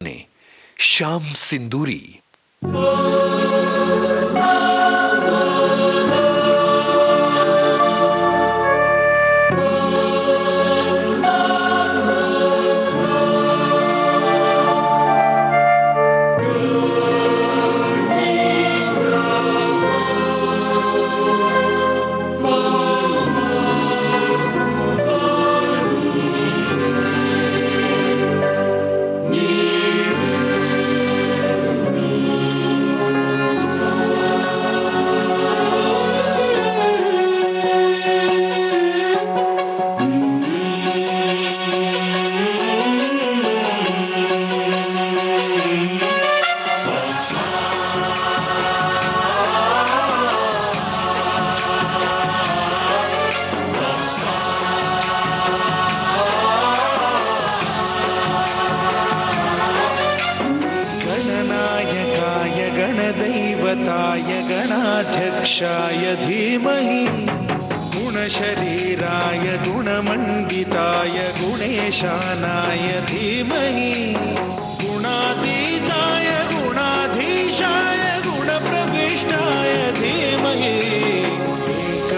ने श्याम सिंदूरी। गणदैवताय गणाध्यक्षाय धीमहि गुणशरीराय गुणमण्डिताय गुणेशानाय धीमहि गुणातीताय गुणाधीशाय गुणप्रविष्टाय धीमहि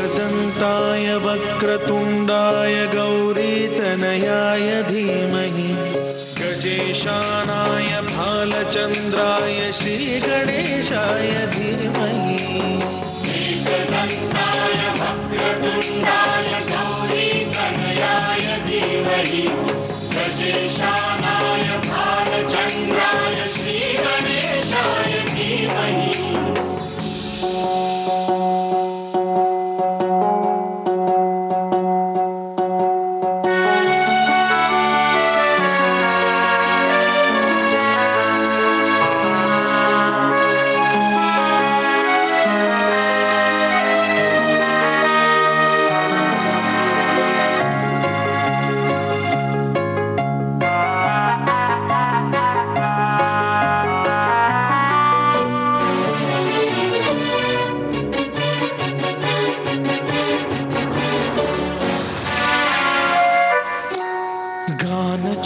एकदन्ताय वक्रतुण्डाय गौरीतनयाय धीमहि गजेशानाय भालचन्द्राय श्रीगणेशाय धीमहि एकदन्ताय वक्रतुण्डाय गौरीतनयाय धीमहि गजेशानाय भालचन्द्राय श्रीगणेशाय धीमहि।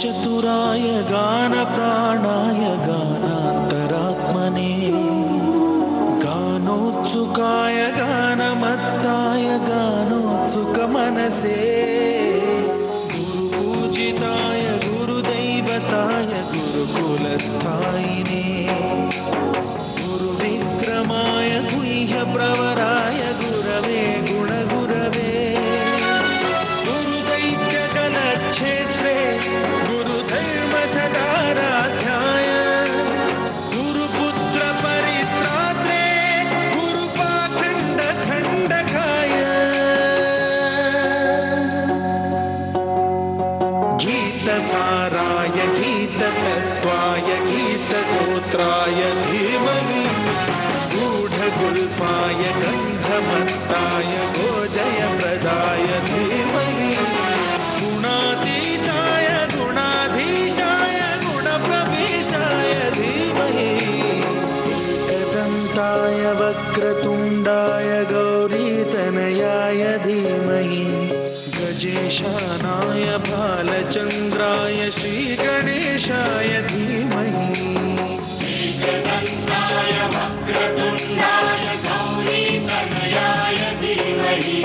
चतुराय गानप्राणाय गानान्तरात्मने गानोत्सुकाय गानमत्ताय गानोत्सुकमनसे गुरुपूजिताय गुरुदैवताय गुरुकुलस्थायिने गुरुविक्रमाय गुह्यप्रवराय गुरवे गुणगुरवे गुरुदैत्यगलक्षेत्रे गुरुधर्मसदाराध्याय गुरुपुत्र परित्रात्रे गुरुपाखण्डखण्डकाय गीतसाराय गीततत्त्वाय गीतगोत्राय धीमहि गूढगुल्फाय गन्धमत्ताय गोजयप्रदाय धीमहि गुणातीताय गुणाधीशाय गुणप्रविष्टाय धीमहि एकदन्ताय वक्रतुण्डाय गौरीतनयाय धीमहि गजेशानाय भालचन्द्राय श्रीगणेशाय धीमहि एकदन्ताय वक्रतुण्डाय गौरीतनयाय धीमहि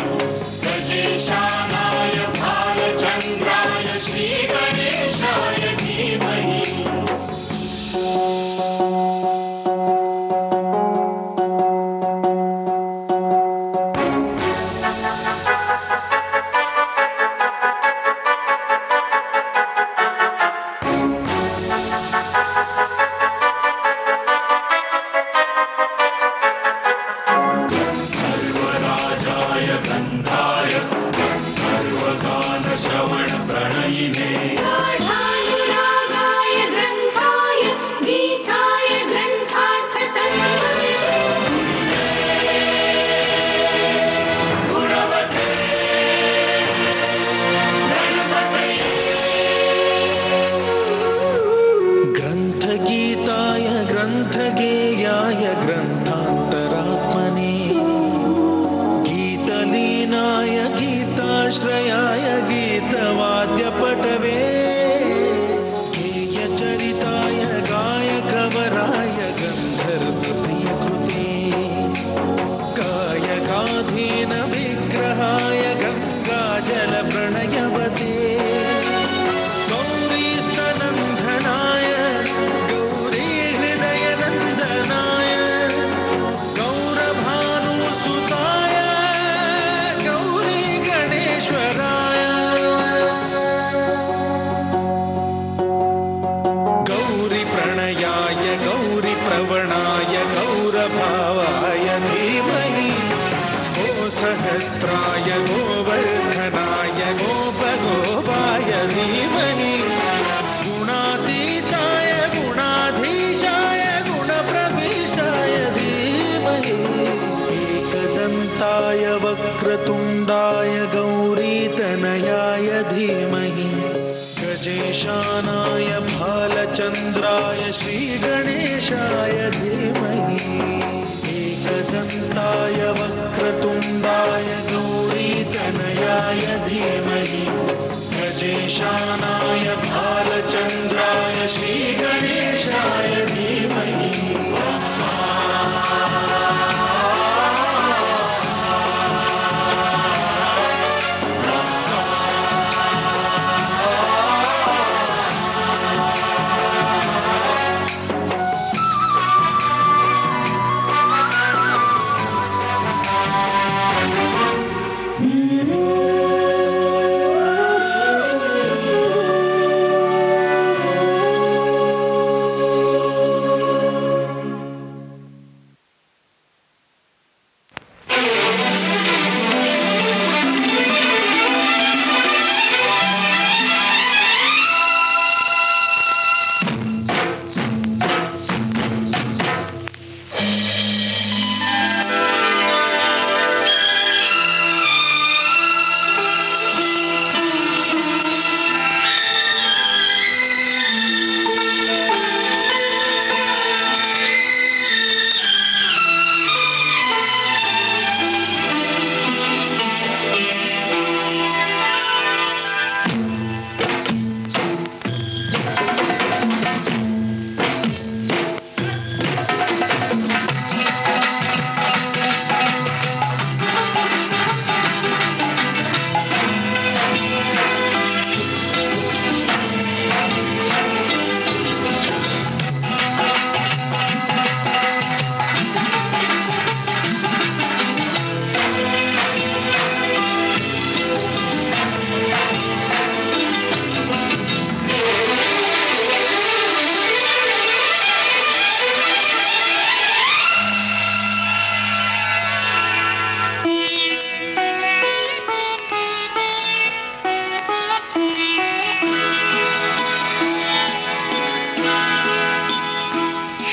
गजेशानाय भालचन्द्राय श्रीगणेशाय धीमहि। सर्वराजाय गन्धाय सर्वगानश्रवणप्रणयिने गाढानुरागाय ग्रन्थाय गीताय ग्रन्थार्थतन्त्रये गुणवते गणपतये ग्रन्थगीताय ग्रन्थगेयाय ग्रन्थान्तरात्मने गीतलीनाय गीताश्रयाय गीतवाद्यपटवे गेयचरिताय श्रीगणेशाय धीमहि एकदन्ताय वक्रतुण्डाय गौरीतनयाय धीमहि गजेशानाय भालचन्द्राय श्रीगणेशाय धीमहि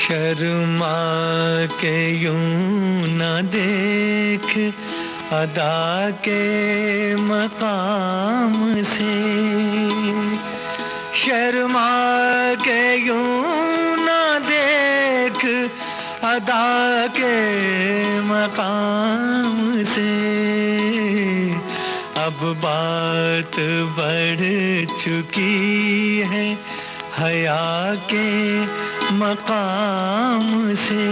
शर्मा के यूं न देख अदा के मकाम से, शर्मा के यूं न देख अदा के मकाम से। अब बात बढ़ चुकी है हया के मकाम से।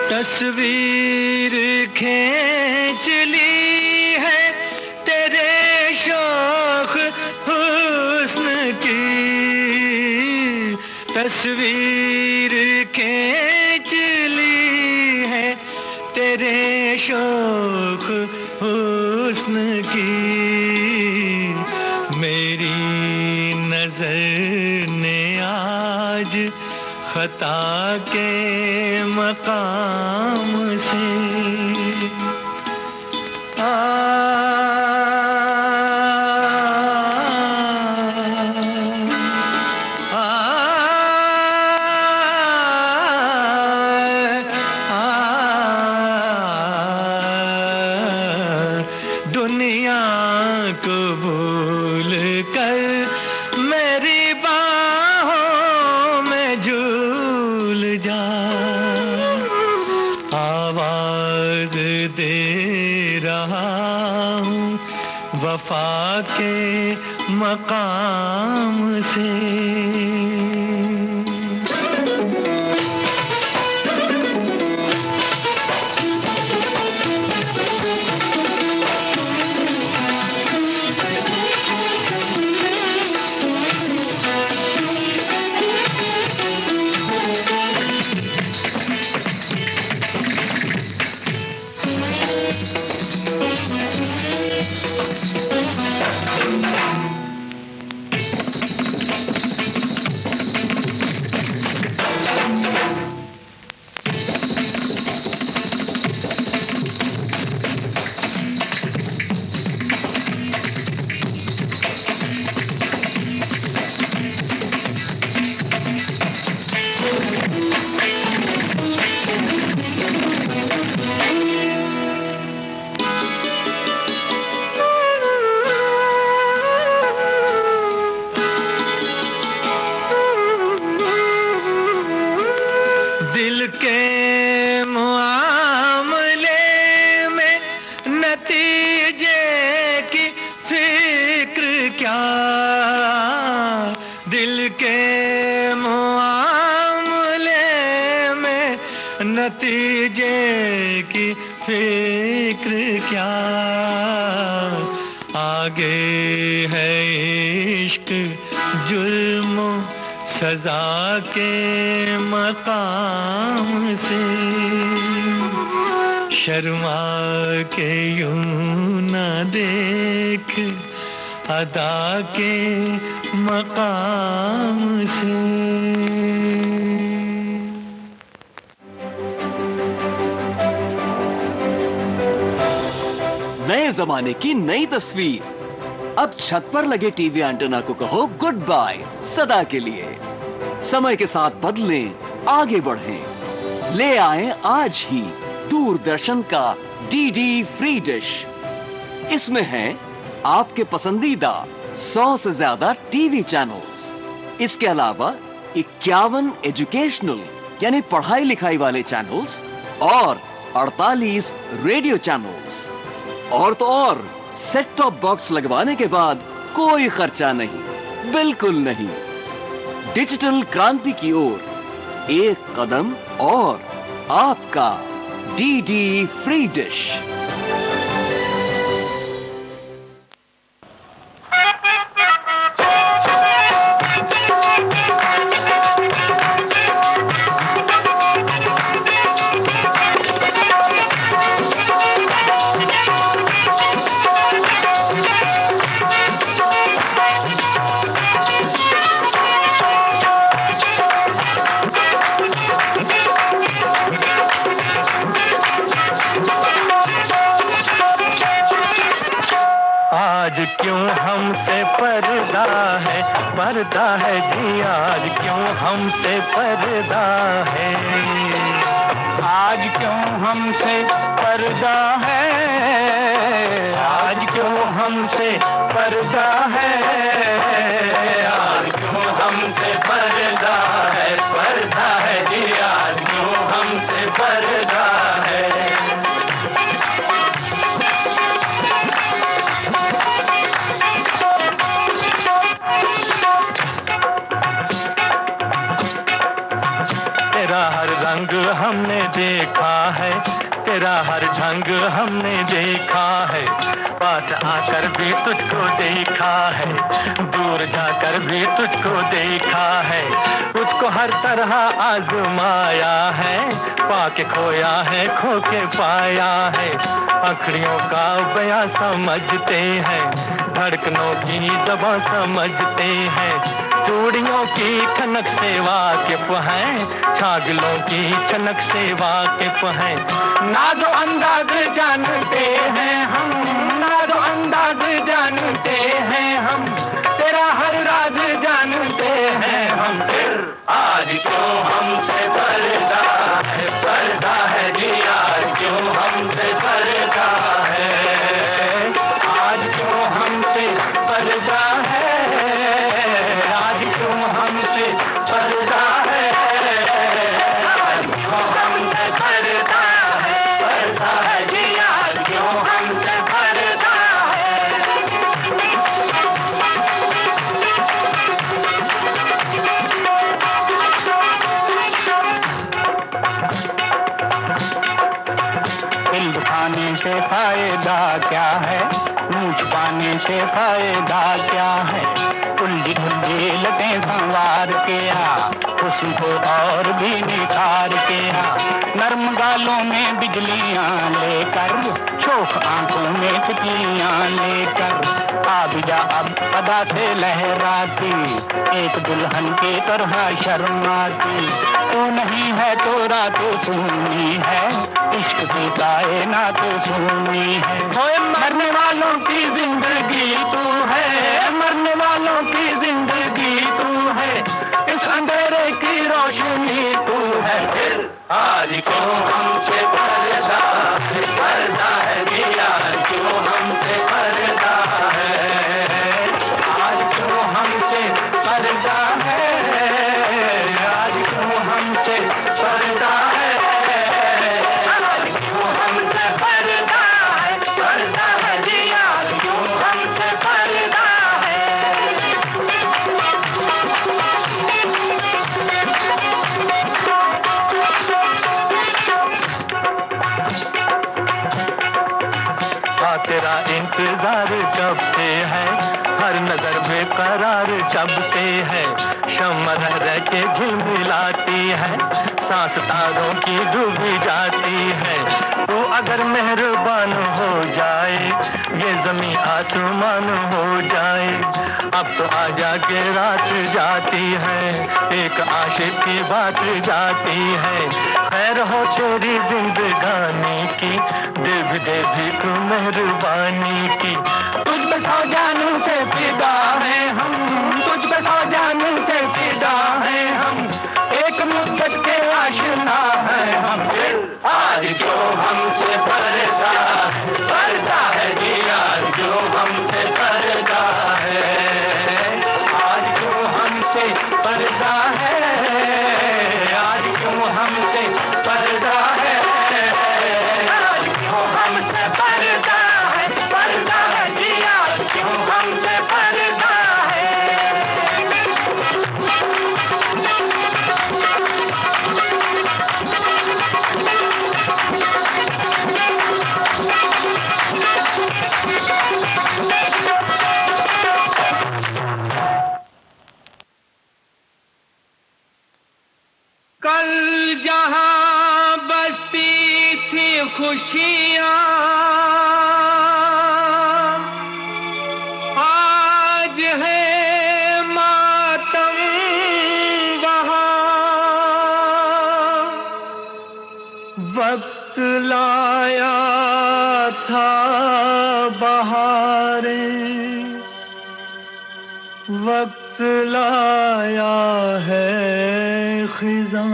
तस्वीर खींच ली है तेरे शौक हुस्न की, तस्वीर खींच ली है तेरे शौक हुस्न की। मेरी नजर ने आज खता के मकाम से दुनिया को भूल कर मेरी बाहों में झूम जा, आवाज दे रहा हूँ वफा के मकाम से। दिल के मुआमले में नतीजे की फिक्र क्या, दिल के मुआमले में नतीजे की फिक्र क्या, आगे है इश्क जुर्म सजा के मकाम से। शर्मा के यूं न देख अदा के मकाम से। नए जमाने की नई तस्वीर। अब छत पर लगे टीवी एंटेना को कहो गुड बाय सदा के लिए। समय के साथ बदलें, आगे बढ़ें। ले आएं आज ही दूरदर्शन का डीडी फ्री डिश। इसमें है आपके पसंदीदा 100 से ज्यादा टीवी चैनल्स। इसके अलावा 51 एजुकेशनल यानी पढ़ाई लिखाई वाले चैनल्स और 48 रेडियो चैनल्स। और तो और सेट टॉप बॉक्स लगवाने के बाद कोई खर्चा नहीं, बिल्कुल नहीं। डिजिटल क्रांति की ओर एक कदम और आपका डीडी फ्री डिश। आज क्यों हमसे पर्दा है जी, आज क्यों हमसे पर्दा है, आज क्यों हमसे पर्दा है, आज क्यों हमसे पर्दा है, आज क्यों हमसे पर्दा है जी, आज क्यों हमसे पर्दा है। तेरा हर रंग हमने देखा है, तेरा हर ढंग हमने देखा है, पास आकर भी तुझको देखा है, दूर जाकर भी तुझको देखा है, तुझको हर तरह आजमाया है, पाके खोया है खो के पाया है, अखड़ियों का बयां समझते हैं, धड़कनों की दबां समझते हैं, चूड़ियों की खनक से वाकिफ हैं, छागलों की छनक से वाकिफ हैं, नाज़ो अंदाज जानते हैं हम, नाज़ो अंदाज जानते हैं हम, तेरा हर राज जानते हैं हम। फिर आज क्यों हमसे पर्दा है जी, आज क्यों हमसे पर्दा है, आज क्यों हमसे पर्दा है, आज क्यों हमसे पर्दा है। से फायदा क्या है, मूछ पाने से फायदा क्या है। उल्ली उल्ली लटें संवार के आ, हुस्न को और भी निखार के आ। नर्म गालों में बिजलियां लेकर, शोख आंखों में तितलियां लेकर, आ भी जा अब अदा से लहराती, एक दुल्हन के तरह शर्माती। तू नहीं है तो रात सुनी है, इश्क की कायनात सुनी है। मरने वालों की जिंदगी तू है, मरने वालों की जिंदगी तू है, इस अंधेरे की रोशनी तू है। फिर आज क्यों हमसे पर्दा है, पर्दा है दिया क्यों हमसे पर्दा है, आज क्यों हमसे पर्दा है, आज क्यों हमसे पर्दा है, आज क्यों हमसे पर्दा है, पर्दा है दिया क्यों हमसे पर्दा है। तेरा इंतजार कब से है, हर नजर बेकरार जब से है। शम्मा रह रह के झिलमिलाती है, सांस तारों की डूबी जाती है। तू अगर मेहरबान हो जाए, ये जमीन आसमान हो जाए। अब तो आजा के रात जाती है, एक आशिक की बात जाती है। खैर हो तेरी जिंदगानी की, दे भीख मेहरबानी की। तुझ पे सौ जानू से फिदा है हम, तुझ पे सौ जानू से फिदा है हम, एक मुद्दत के आशिना है हम। आज जो हमसे पर्दा है, पर्दा है दिया जो हमसे पर्दा है, आज जो हमसे पर्दा है, आज क्यों हमसे पर्दा है, आज क्यों हमसे पर्दा है, पर्दा है दिया क्यों हमसे पर्दा है। कल जहां बसती थी खुशियां, आज है मातम वहां। वक्त लाया था बहारें, वक्त लाया है खिज़ां।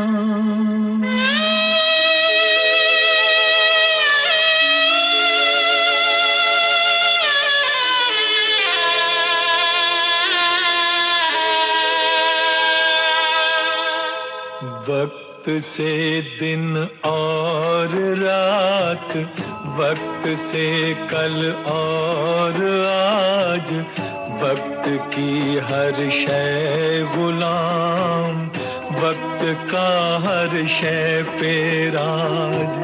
वक्त से दिन और रात, वक्त से कल और आज, वक्त की हर शय गुलाम, वक्त का हर शय पे राज।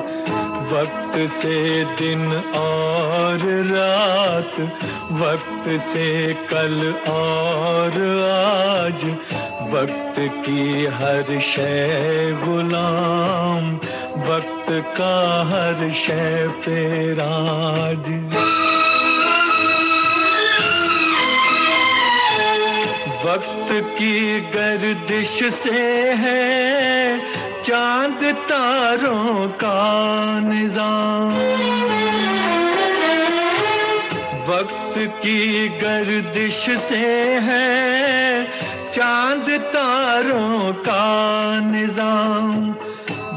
वक्त से दिन और रात, वक्त से कल और आज, वक्त की हर शय गुलाम, वक्त का हर शय पे राज। वक्त की गर्दिश से है चांद तारों का निजाम, वक्त की गर्दिश से है चांद तारों का निजाम।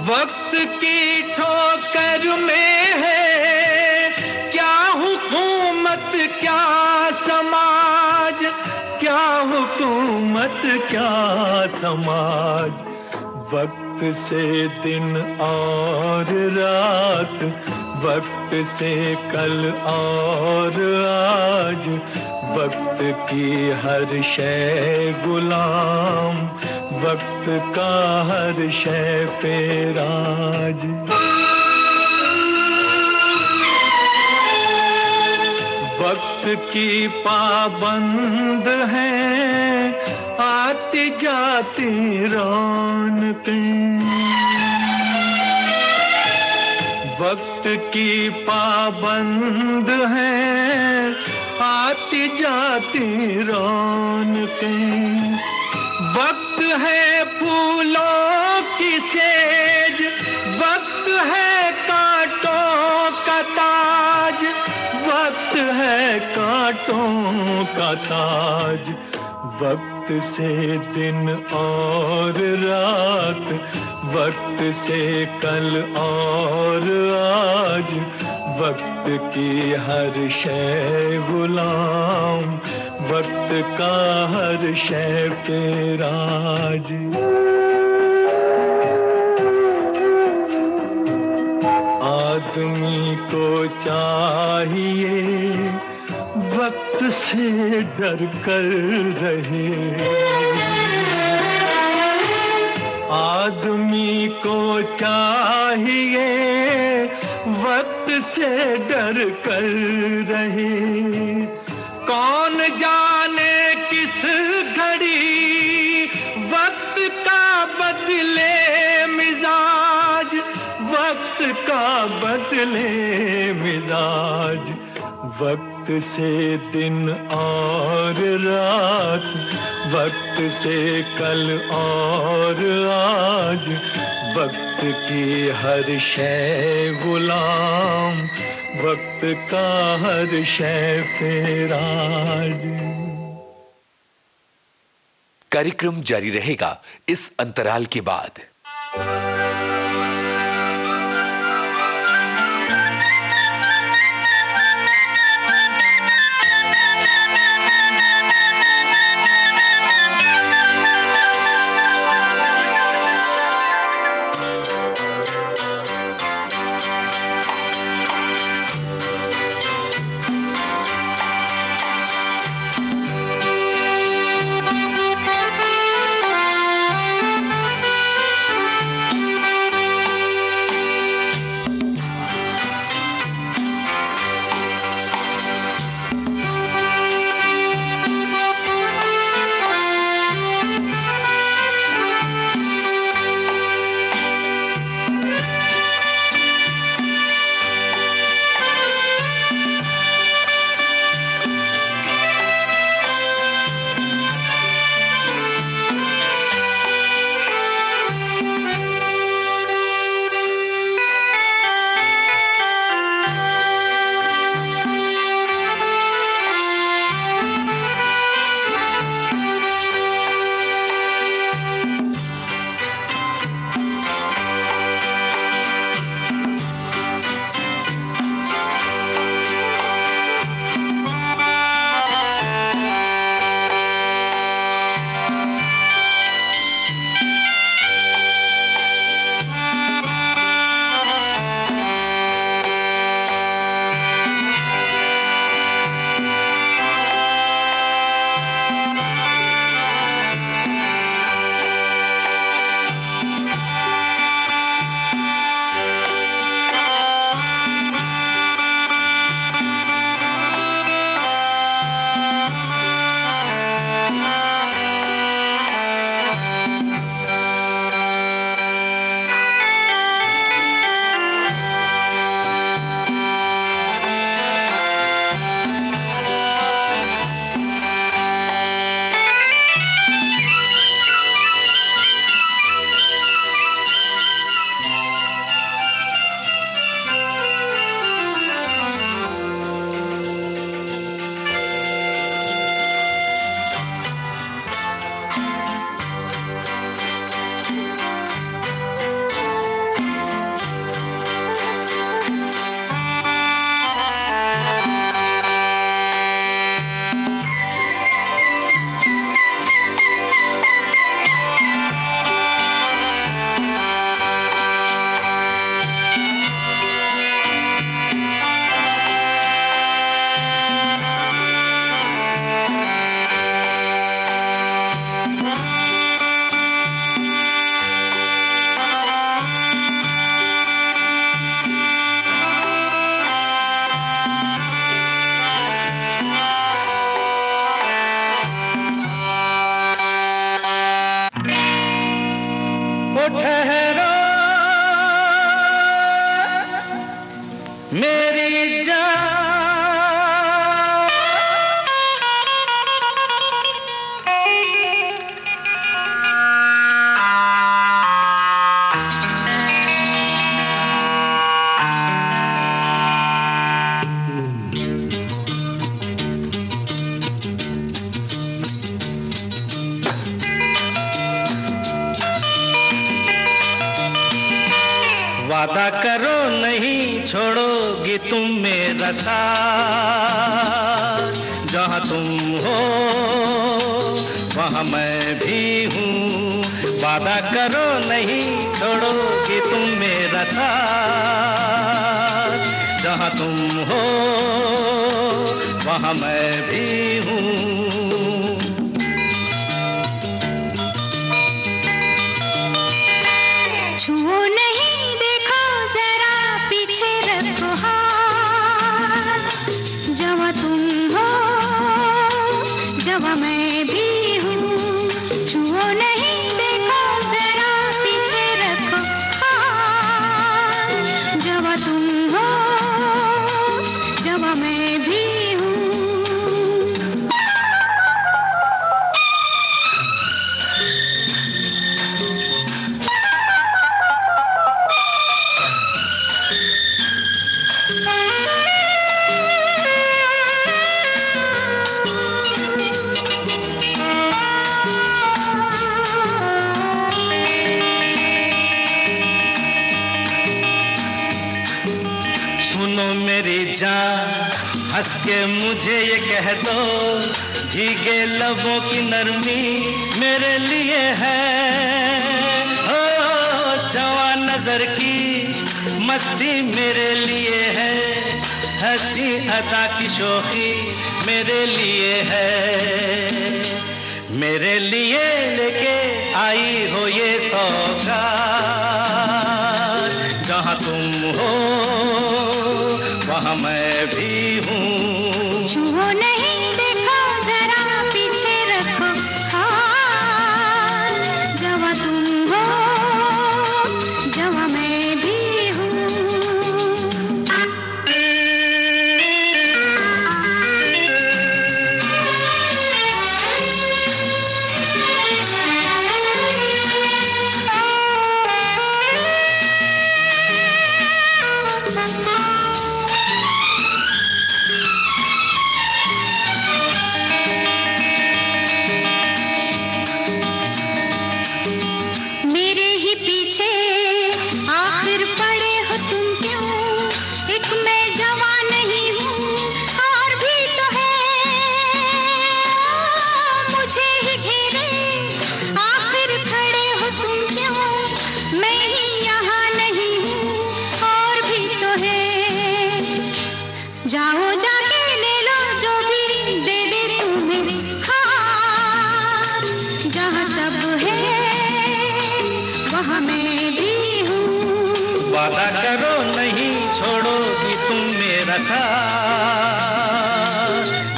वक्त की ठोकर में है क्या हुकूमत क्या समाज, क्या हुकूमत क्या समाज। वक्त से दिन और रात, वक्त से कल और आज, वक्त की हर शय गुलाम, वक्त का हर शय पे राज। वक्त की पाबंद है आती जाती रौनकें, वक्त की पाबंद है आती जाती रौनकें, वक्त है फूलों की सेज, वक्त है कांटों का ताज, वक्त है कांटों का ताज, वक्त से दिन और रात, वक्त से कल और आज, वक्त की हर शय गुलाम, वक्त का हर शय पे राज। आदमी को चाहिए वक्त से डर कर रहे, आदमी को चाहिए वक्त से डर कर रहे, कौन जाने किस घड़ी वक्त का बदले मिजाज, वक्त का बदले मिजाज, वक्त से दिन और रात, वक्त से कल और आज, वक्त की हर शय गुलाम, वक्त का हर शय पे राज। कार्यक्रम जारी रहेगा इस अंतराल के बाद। मेरी जान। वादा करो नहीं छोड़ोगी तुम मेरा साथ, जहाँ तुम हो वहाँ मैं भी हूँ। वादा करो नहीं छोड़ोगी तुम मेरा साथ, जहाँ तुम हो वहाँ मैं भी हूँ। छुओ नहीं, देखो जरा पीछे रखो हाथ, जहाँ तुम हो जहाँ मैं भी हूँ। छुओ नहीं, देखो जरा पीछे रखो हाथ, जहाँ तुम हो जहाँ मैं भी हूँ। सुनो मेरी जान, हंस के मुझे ये कह दो, भीगे लबों की नरमी मेरे लिए है। ओ जवान नजर की मस्ती मेरे लिए है, हंसी अदा की शोखी मेरे लिए है। मेरे लिए लेके आई हो ये सौगात, जहाँ तुम हो वहाँ मैं भी हूँ। छुओ नहीं, देखो जरा पीछे रखो हाथ, जहाँ तुम हो जहाँ मैं भी हूँ। मेरे ही पीछे आखिर पड़े हो तुम क्यों? एक मैं जवान नहीं हूँ और भी तो है मुझे ही घेरे, आखिर खड़े हो तुम क्यों? मैं ही यहाँ नहीं हूँ और भी तो है। जाओ जाके ले लो जो भी दे दे तुम्हें हाथ, जहाँ सब है वहाँ मैं भी हूँ। वादा करो नहीं छोड़ोगी तुम मेरा साथ,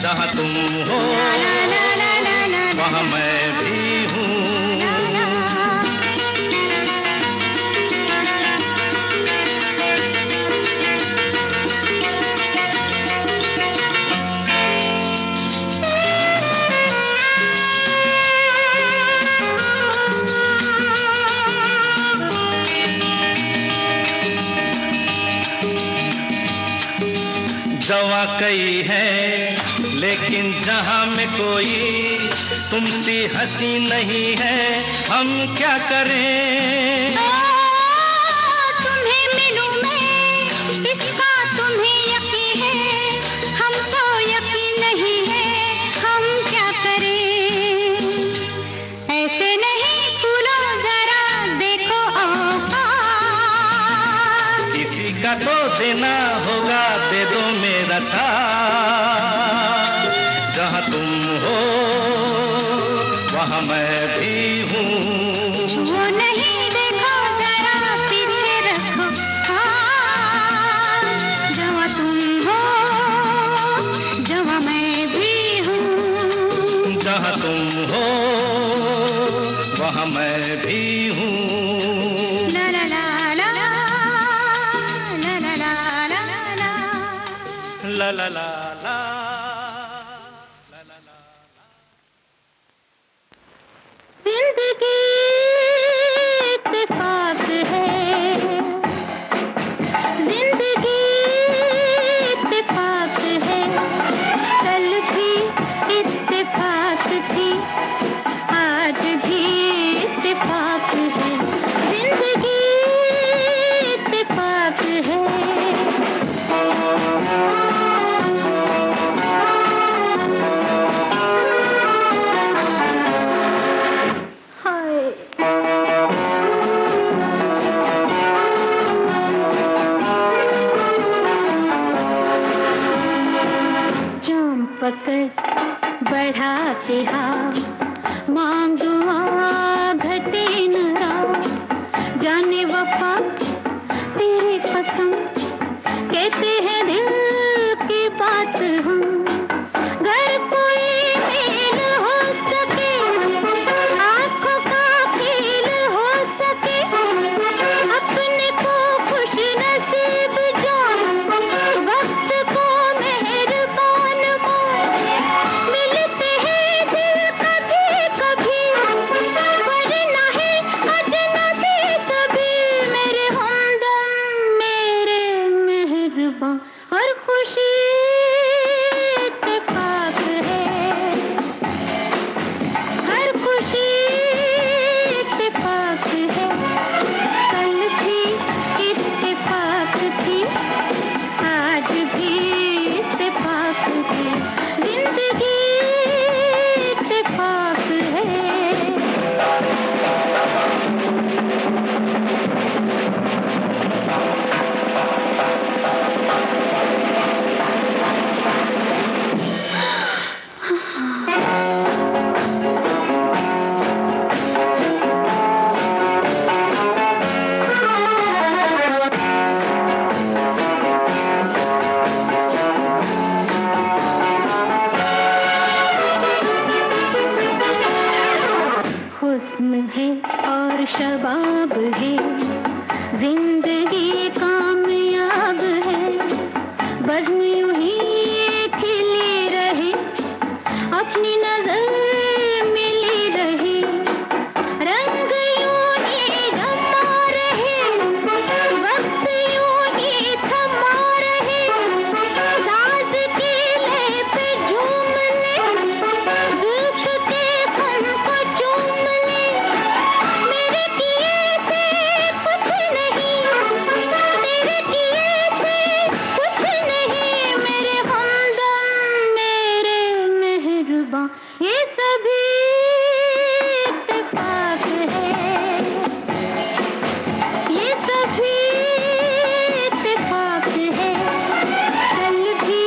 जहाँ तुम हो ला ला ला ला ला वहाँ मैं भी हूँ। जवां कई है लेकिन जहां में कोई तुमसी हंसी नहीं है, हम क्या करें? तुम्हें मिलूं मैं इसका तुम्हें यकीन है, हमको यकीन नहीं है, हम क्या करें? ऐसे नहीं फूलो जरा देखो औकात, किसी का तो देना होगा, दे दो मेरा साथ, जहां तुम हो वहां मैं भी हूँ। छुओ नहीं, देखो जरा पीछे रखो हाथ, जहाँ तुम हो जहाँ मैं भी हूँ। जहाँ तुम हो वहाँ मैं भी हूँ। ला ला ला ला ला ला ला ला ला ला। ला ला ला ला ला ला ला। जिंदगी इत्तेफाक है, जिंदगी इत्तेफाक है, कल भी इत्तेफाक थी, आज भी इत्तेफाक है, जिंदगी इत्तेफाक है। पकड़ बढ़ाते हाथ मांग दुआ घटे न रात, जाने वफा तेरी कसम कहते हैं दिल की बात हम, घर कोई मेल हो सके, आंखों का खेल हो सके, अपने को खुश नसीब जान, वक्त को मेहरबान मिलते हैं दिल कभी कभी, वरना है अजनबी सभी, मेरे हमदम मेरे मेहरबान, हर खुशी इत्तेफाक है, हर खुशी इत्तेफाक है, कल भी इत्तेफाक थी, आज भी इत्तेफाक है, जिंदगी इत्तेफाक है। हुस्न है और शबाब है, जिंदगी कामयाब है, बज़्म यूं ही खिली रहे, अपनी नजर मिली रहे, रंग यूं ही जमा रहे, वक्त यूं ही थमा रहे, साज के लय पे झूम ले, जुल्फ के फन को चूम ले, मेरे किए से कुछ नहीं, तेरे किए से कुछ नहीं, मेरे हमदम मेरे मेहरबान, ये सभी इत्तेफाक है, ये सभी इत्तेफाक है, कल भी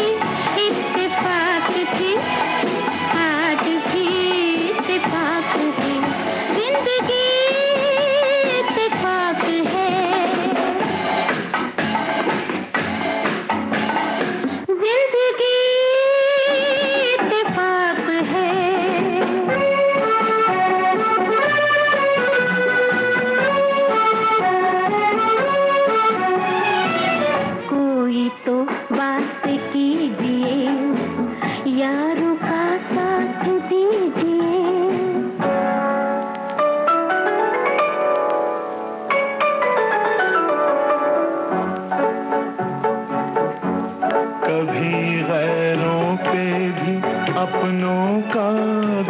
इत्तेफाक थी, आज भी इत्तेफाक है, जिंदगी इत्तेफाक है, जिंदगी इत्तेफाक है। कोई तो बात कीजिए, यारों का साथ दीजिए, कभी गैरों पे भी अपनों का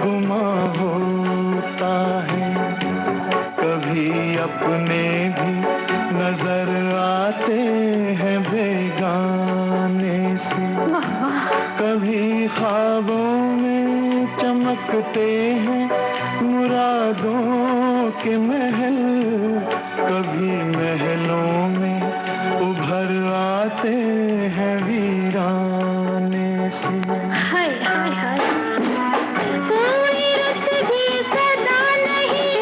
गुमा होता है, कभी अपने भी नजर आते हैं बेगाने से, कभी ख्वाबों में चमकते हैं मुरादों के महल, कभी महलों में उभर आते हैं वीराने से। हाय हाय हाय, कोई रुत भी सदा नहीं,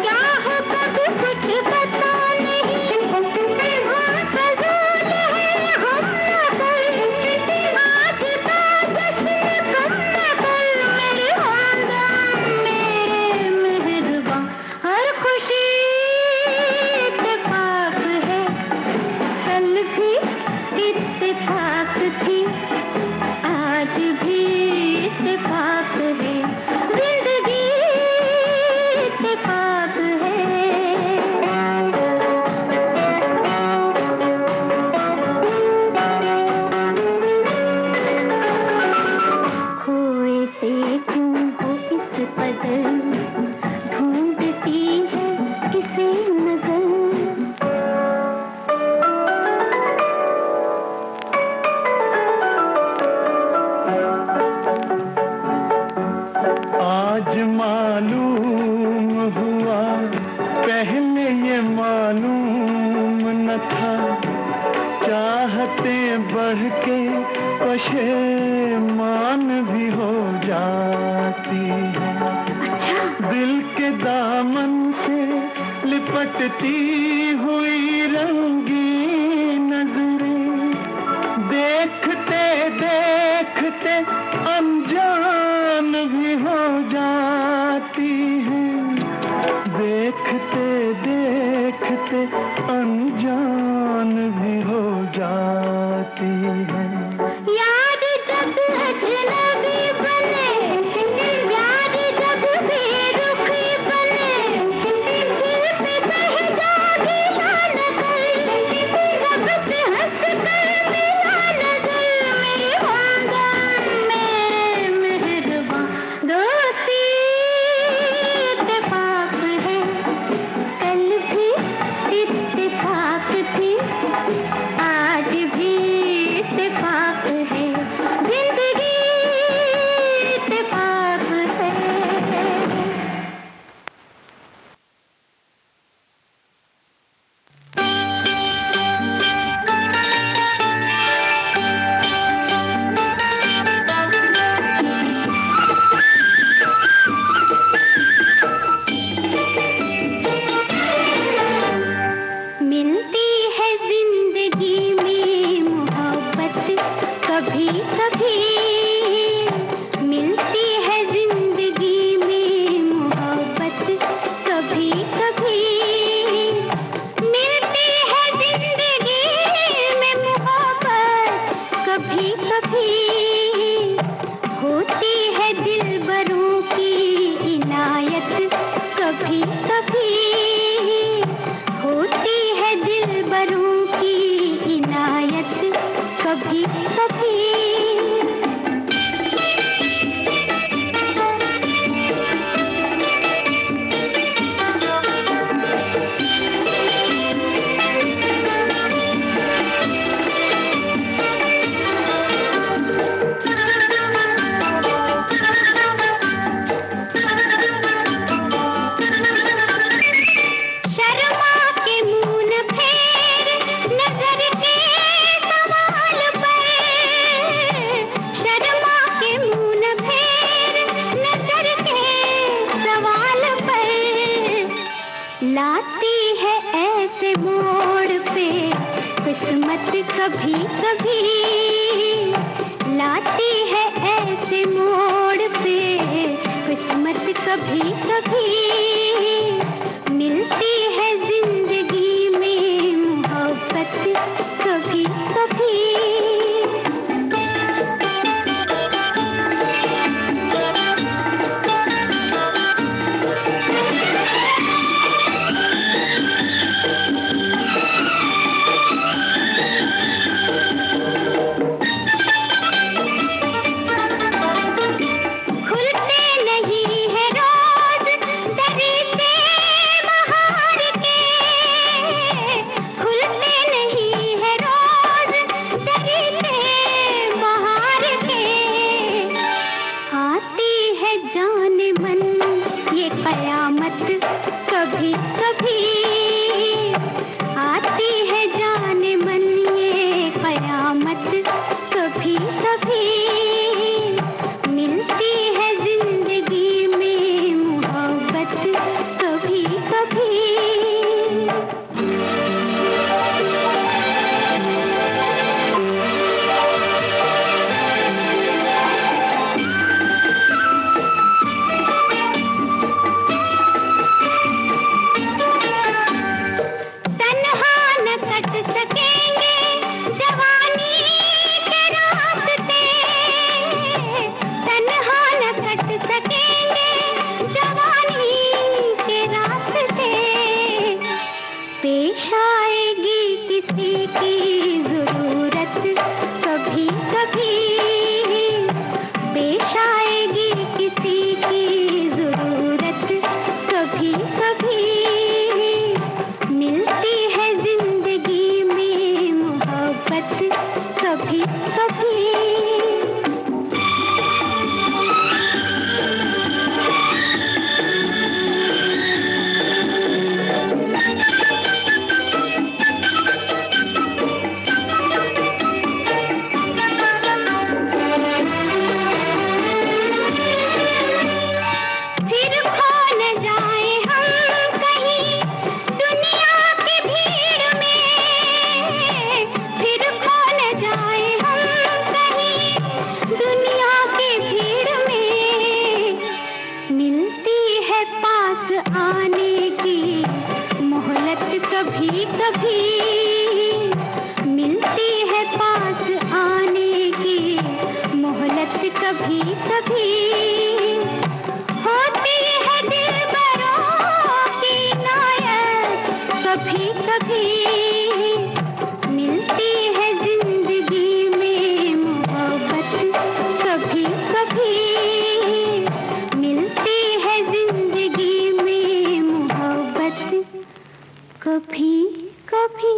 क्या हो कभी कुछ पता नहीं, हम फजूल हैं हम नकल, आज का जश्न कम न कर, मेरे हमदम मेरे मेहरबान, हर खुशी मालूम न था, चाहते बढ़ के पशेमान भी हो जाती है। दिल के दामन से लिपटती हुई रंगीन नजरें, देखते देखते अनजान भी हो जाती हैं, देखते देखते अनजान भी हो जाती हैं। यार जब अजनबी बने, यार जब बेरुखी बने, दिल पे बह जागी नजर, सबसे हंस कर मिला नजर। मेरे हमदम मेरे मेहरबान दोस्ती इत्तेफाक है, कल भी इत्तेफाक थी, आज भी इत्तेफाक है, जिंदगी इत्तेफाक है। मिलती है जिंदगी में मोहब्बत कभी कभी, मिलती है जिंदगी में मोहब्बत कभी कभी, मिलती है जिंदगी में मोहब्बत कभी कभी, होती है दिलबरों की इनायत कभी कभी, होती है दिलबरों की इनायत कभी कभी। शर्मा के मुंह न फेर नजर के सवाल पर, शर्मा के मुंह न फेर नजर के सवाल पर, लाती है ऐसे मोड़ पे किस्मत कभी कभी, लाती है ऐसे मोड़ पे किस्मत कभी कभी, मिलती है जिंदगी में मोहब्बत कभी कभी। खुलते नहीं है रोज दरीचे बहार के, खुलते नहीं है रोज दरीचे बहार के, आती है जान मन ये कयामत कभी कभी, आती है जान मन ये कयामत कभी कभी, मिलती है जिंदगी में मोहब्बत कभी कभी। तन्हा न कट सकेंगे जवानी के रास्ते, तन्हा न कट सकेंगे जवानी के रास्ते, पेश आएगी किसी की जरूरत कभी कभी, पेश आएगी किसी की जरूरत कभी कभी, मिलती है जिंदगी में मोहब्बत कभी कभी। कभी मिलती है पास आने की मोहलत कभी कभी होती है दिलबरों की नायत कभी कभी मिलती है जिंदगी में मोहब्बत कभी कभी मिलती है जिंदगी में मोहब्बत कभी कभी।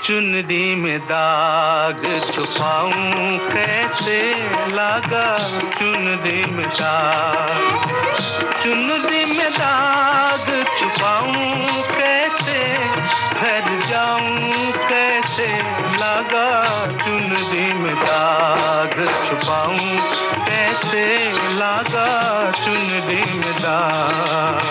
चुनरी में दाग छुपाऊं कैसे लगा चुनरी में दाग छुपाऊं कैसे घर जाऊं कैसे लगा चुनरी में दाग छुपाऊं कैसे लगा चुनरी में दाग।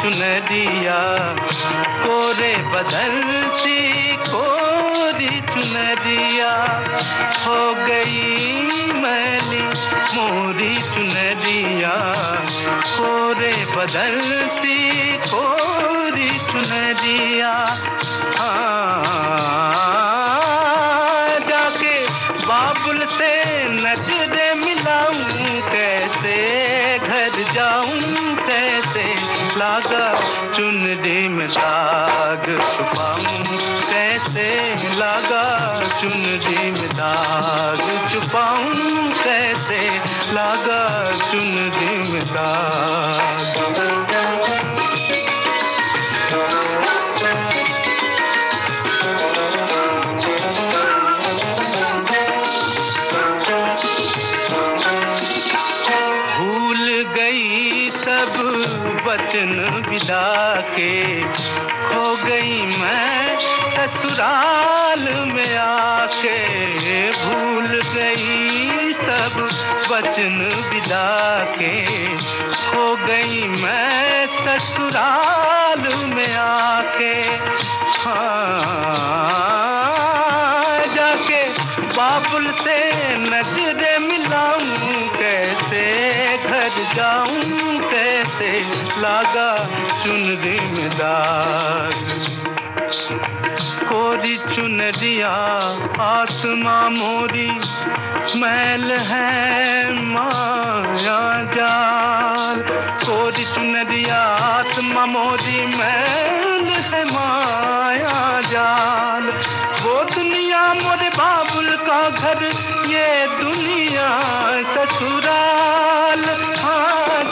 चुनरिया कोरे बदल सी मोरी चुनरिया कोरे बदल सी कोरी चुनरिया जाके बाबुल से नजरे मिलाऊं कैसे घर जाऊं कैसे लागा चुनरी में दाग छुपाऊं कैसे लागा चुनरी में दाग छुपाऊं कैसे लागा चुनरी में दाग वचन विदा के खो गई मैं ससुराल में आके भूल गई सब वचन विदा के खो गई मैं ससुराल में आके जाके बाबुल से नजरे मिलाऊं कैसे घर जाऊं कैसे लागा चुनरी में दाग कोरी चुनरिया आत्मा मोरी मैल है माया जाल कोरी चुनरिया आत्मा मोरी मैल है माया जाल वो दुनिया मोरे बाबुल का घर ये दुनिया ससुराल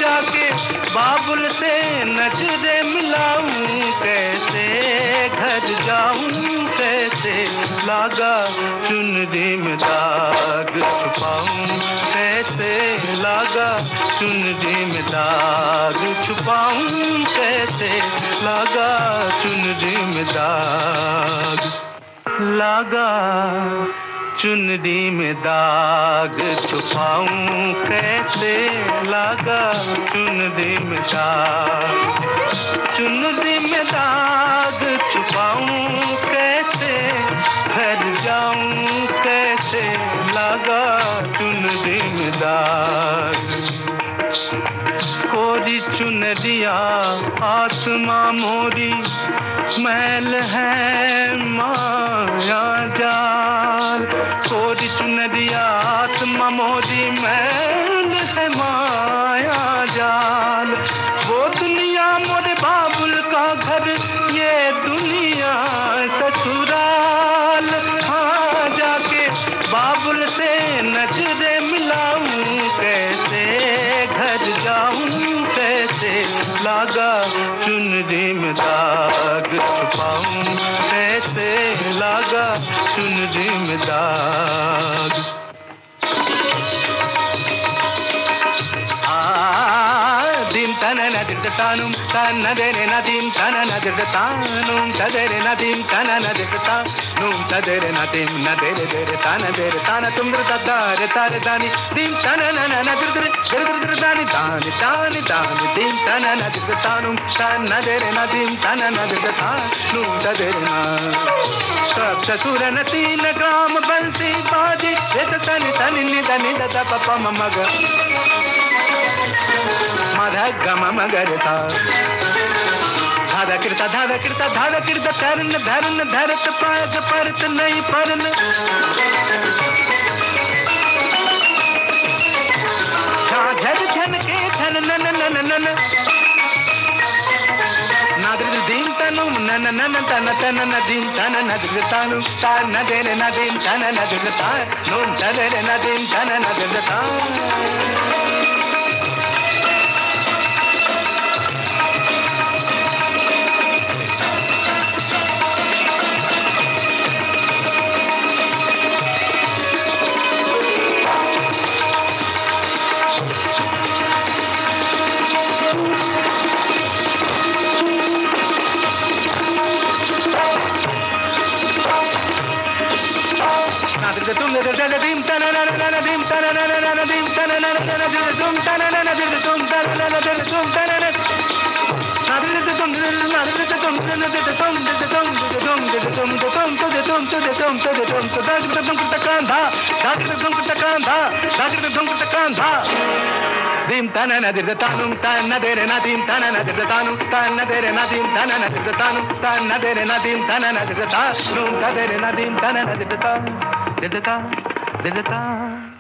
जाके बाबुल से नजरे मिलाऊं कैसे घर जाऊं कैसे लागा चुनरी में दाग छुपाऊं कैसे लागा चुनरी में दाग छुपाऊं कैसे लागा चुनरी में दाग लागा चुनरी में दाग छुपाऊं कैसे लागा चुनरी में दाग चुनरी में दाग छुपाऊं कैसे घर जाऊं कैसे लागा चुनरी में दाग कोरी चुनरिया आत्मा मोरी मैल है माया जाल कोरी चुनरिया आत्मा मोरी मैल है माया जाल वो दुनिया मोरे बाबुल का घर ये दुनिया ससुराल जाके बाबुल से नजरे मिलाऊं कैसे घर जाऊं कैसे लागा चुनरी में दाग छुपाऊं कैसे लागा चुनरी में दाग dim tana na dir tanum tana dere na dim tana na dir tanum tadere na dim tana na dir tanum tadere na dim na dere dere tana tum dir tadare tare dani dim tana na na dir dir dani dani dani dani dim tana na dir tanum tana dere na dim tana na dir tanum tadere na सब ससुर न 3 ग्राम बंसी बाजी रेत तनि तनि निदनि ददा पपा मग माधा गम मगर था धादा किरता चरण धरन धरत पाग परत नहीं परन झर झन के छन नन नन नन नादर दीन तनु नन नन तन तन नदीन तन नदर तानु ता नदर नदीन तन नदर ता नून तदर नदीन तन नदर ता तुम dim tana na na dim tana na na dim tana na na dim tana na na dim tana na dim tanana dirtanum tanadere nadim tanana dirtanum tanadere nadim tanana dirtanum tanadere nadim tanana dirtanum tanadere nadim tanana dirtanum.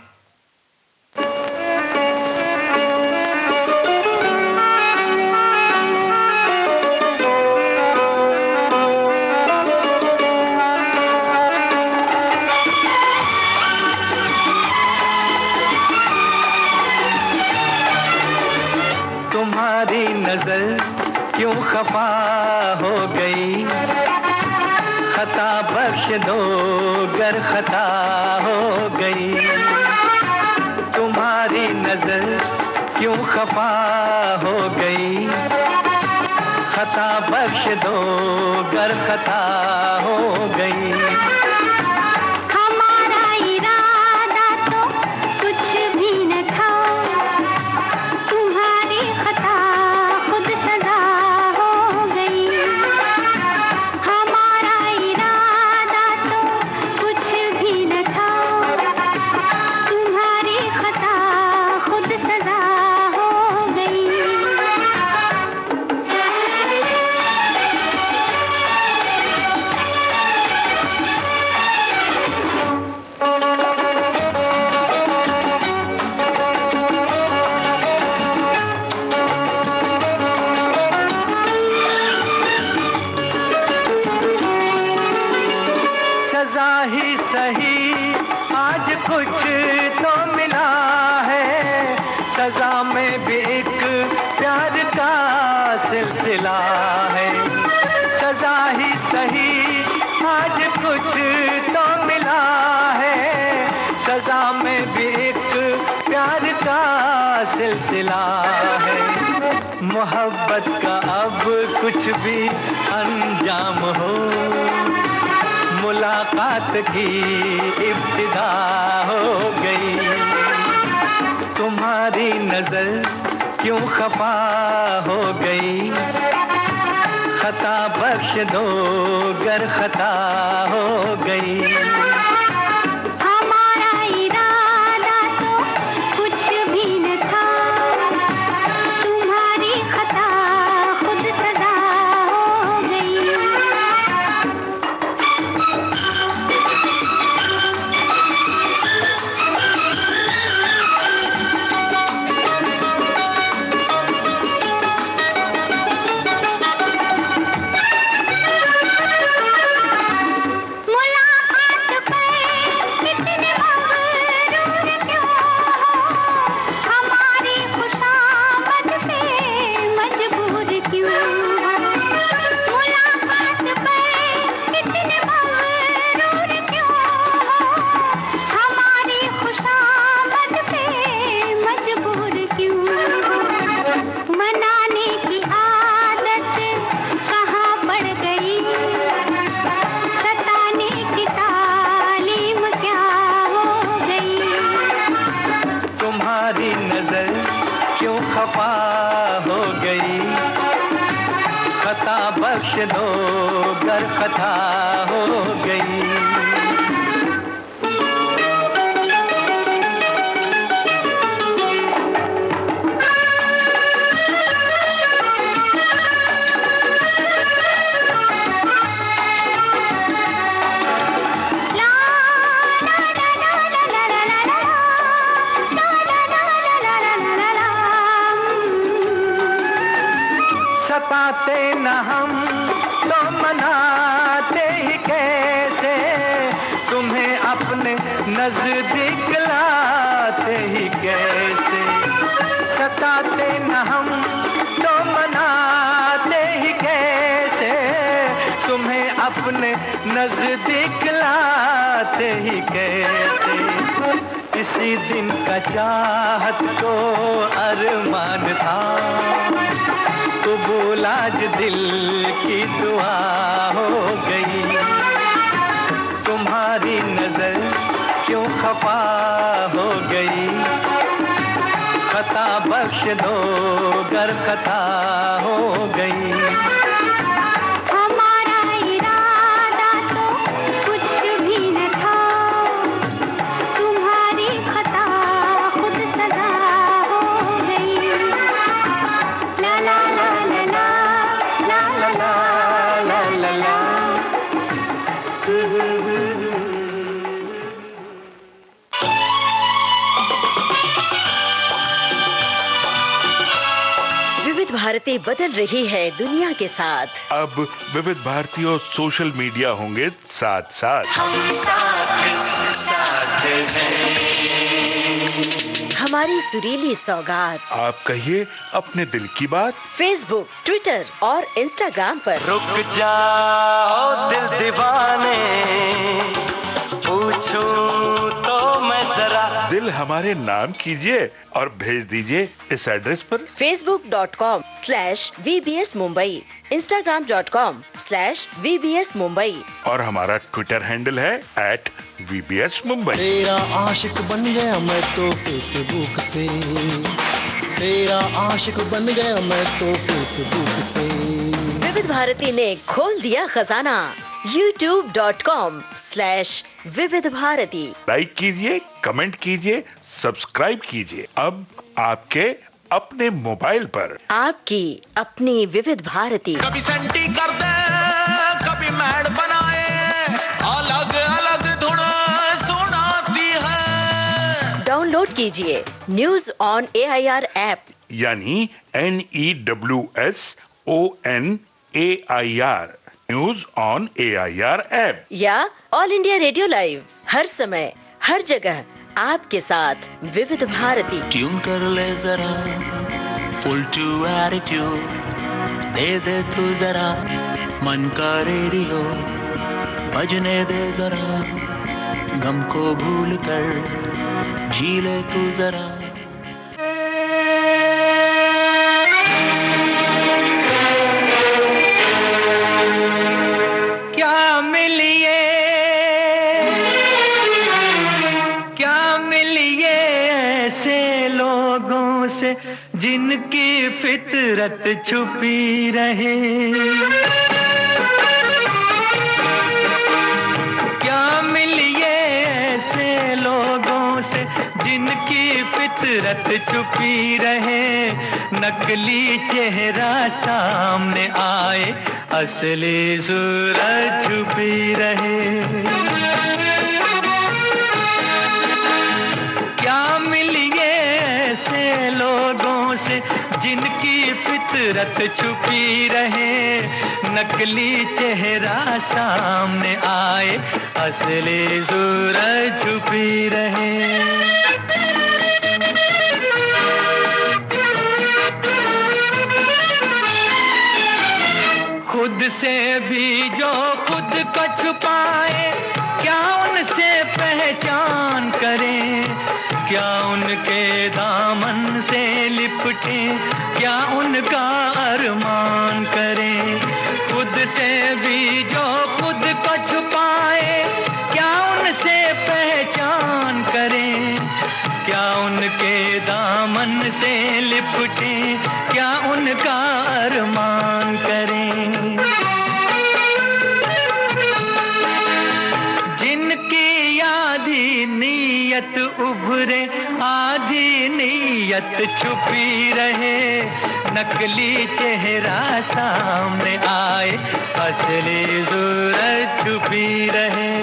तुम्हारी नजर क्यों खफा हो गई, खता बख्श दो गर खता हो गई। तुम्हारी नजर क्यों खफा हो गई, खता बख्श दो गर खता हो गई। हमारा इरादा तो कुछ भी न था, तुम्हारी खता खुद सजा हो गई। हमारा इरादा तो कुछ भी न था, तुम्हारी खता खुद सजा हो गई। सजा ही सही आज कुछ तो मिला है, सजा में भी एक प्यार का सिलसिला है। सजा ही सही आज कुछ तो मिला है, सजा में भी एक प्यार का सिलसिला है। मोहब्बत का अब कुछ भी अंजाम हो, मुलाकात की इब्तिदा हो गई। तुम्हारी नजर क्यों खफा हो गई, खता बख्श दो गर खता हो गई। हमारा इरादा तो कुछ भी न था, तुम्हारी खता खुद सजा हो गई। मुलाकात पर कितने मगरूर क्यों हो, हमारी खुशामद पे मजबूर क्यों हो। मुलाकात पर कितने मगरूर क्यों हो, हमारी खुशामद पे मजबूर क्यों हो। मनाने की आदत कहाँ पड़ गई, सताने की तालीम क्या हो गई। तुम्हारी नजर क्यों खफा हो गई, खता बख्श दो गर खता हो गई। ला ला ला ला ला ला ला ला ला, ला ला ला ला ला ला ला। सताते न हम तो मनाते ही कैसे, तुम्हें अपने नजदीक लाते ही कैसे। सताते न हम तो मनाते ही कैसे, तुम्हें अपने नजदीक लाते ही कैसे। इसी दिन का चाहत को अरमान था, कबूल आज दिल की दुआ हो गई। तुम्हारी नजर क्यों खफा हो गई, खता बख्श तलाश लो गर कथा हो गई। हमारा इरादा तो कुछ भी न था, तुम्हारी खता खुद सजा हो गई। ला ला ला ला ला ला ला ला ला ला। विविध भारती बदल रही है दुनिया के साथ। अब विविध भारती और सोशल मीडिया होंगे साथ साथ। हमारी सुरीली सौगात आप कहिए अपने दिल की बात। फेसबुक, ट्विटर और इंस्टाग्राम पर। रुक जाओ दिल दीवाने, पूछूं तो मैं जरा। दिल हमारे नाम कीजिए और भेज दीजिए इस एड्रेस पर। facebook.com/VBS Mumbai, Instagram.com/VBS Mumbai और हमारा ट्विटर हैंडल है @VBS Mumbai। तेरा आशिक बन गया मैं तो फेसबुक से, तेरा आशिक बन गया मैं तो फेसबुक से। विविध भारती ने खोल दिया खजाना। youtube.com/विविध भारती। लाइक कीजिए, कमेंट कीजिए, सब्सक्राइब कीजिए। अब आपके अपने मोबाइल पर आपकी अपनी विविध भारती। कभी सेंटी कर दे, कभी मैड बनाए, अलग अलग धुन सुनाती है। डाउनलोड कीजिए न्यूज ऑन AIR ऐप, यानी NEWSONAIR news on AIR app, या ऑल इंडिया रेडियो लाइव। हर समय हर जगह आपके साथ विविध भारती। ट्यून कर ले जरा फुल टू एटीट्यूड, दे दे तू जरा मन का रेडियो, बजने दे जरा गम को भूल कर, जी ले तू जरा। जिनकी फितरत छुपी रहे, क्या मिलिए ऐसे लोगों से जिनकी फितरत छुपी रहे। नकली चेहरा सामने आए, असली सूरत छुपी रहे। क्या मिलिए ऐसे लोगों से जिनकी फितरत छुपी रहे। नकली चेहरा सामने आए, असली सूरत छुपी रहे। खुद से भी जो खुद को छुपाए, क्या उनसे पहचान करें। क्या उनके दामन से लिपटे, क्या उनका अरमान करें। खुद से भी जो खुद को छुपाए, क्या उनसे पहचान करें। क्या उनके दामन से लिपटे, क्या उनका अरमान करें। जिनकी आधी नीयत उभरे, आधी नीयत छुपी रहे। नकली चेहरा सामने आए, असली सूरत छुपी रहे।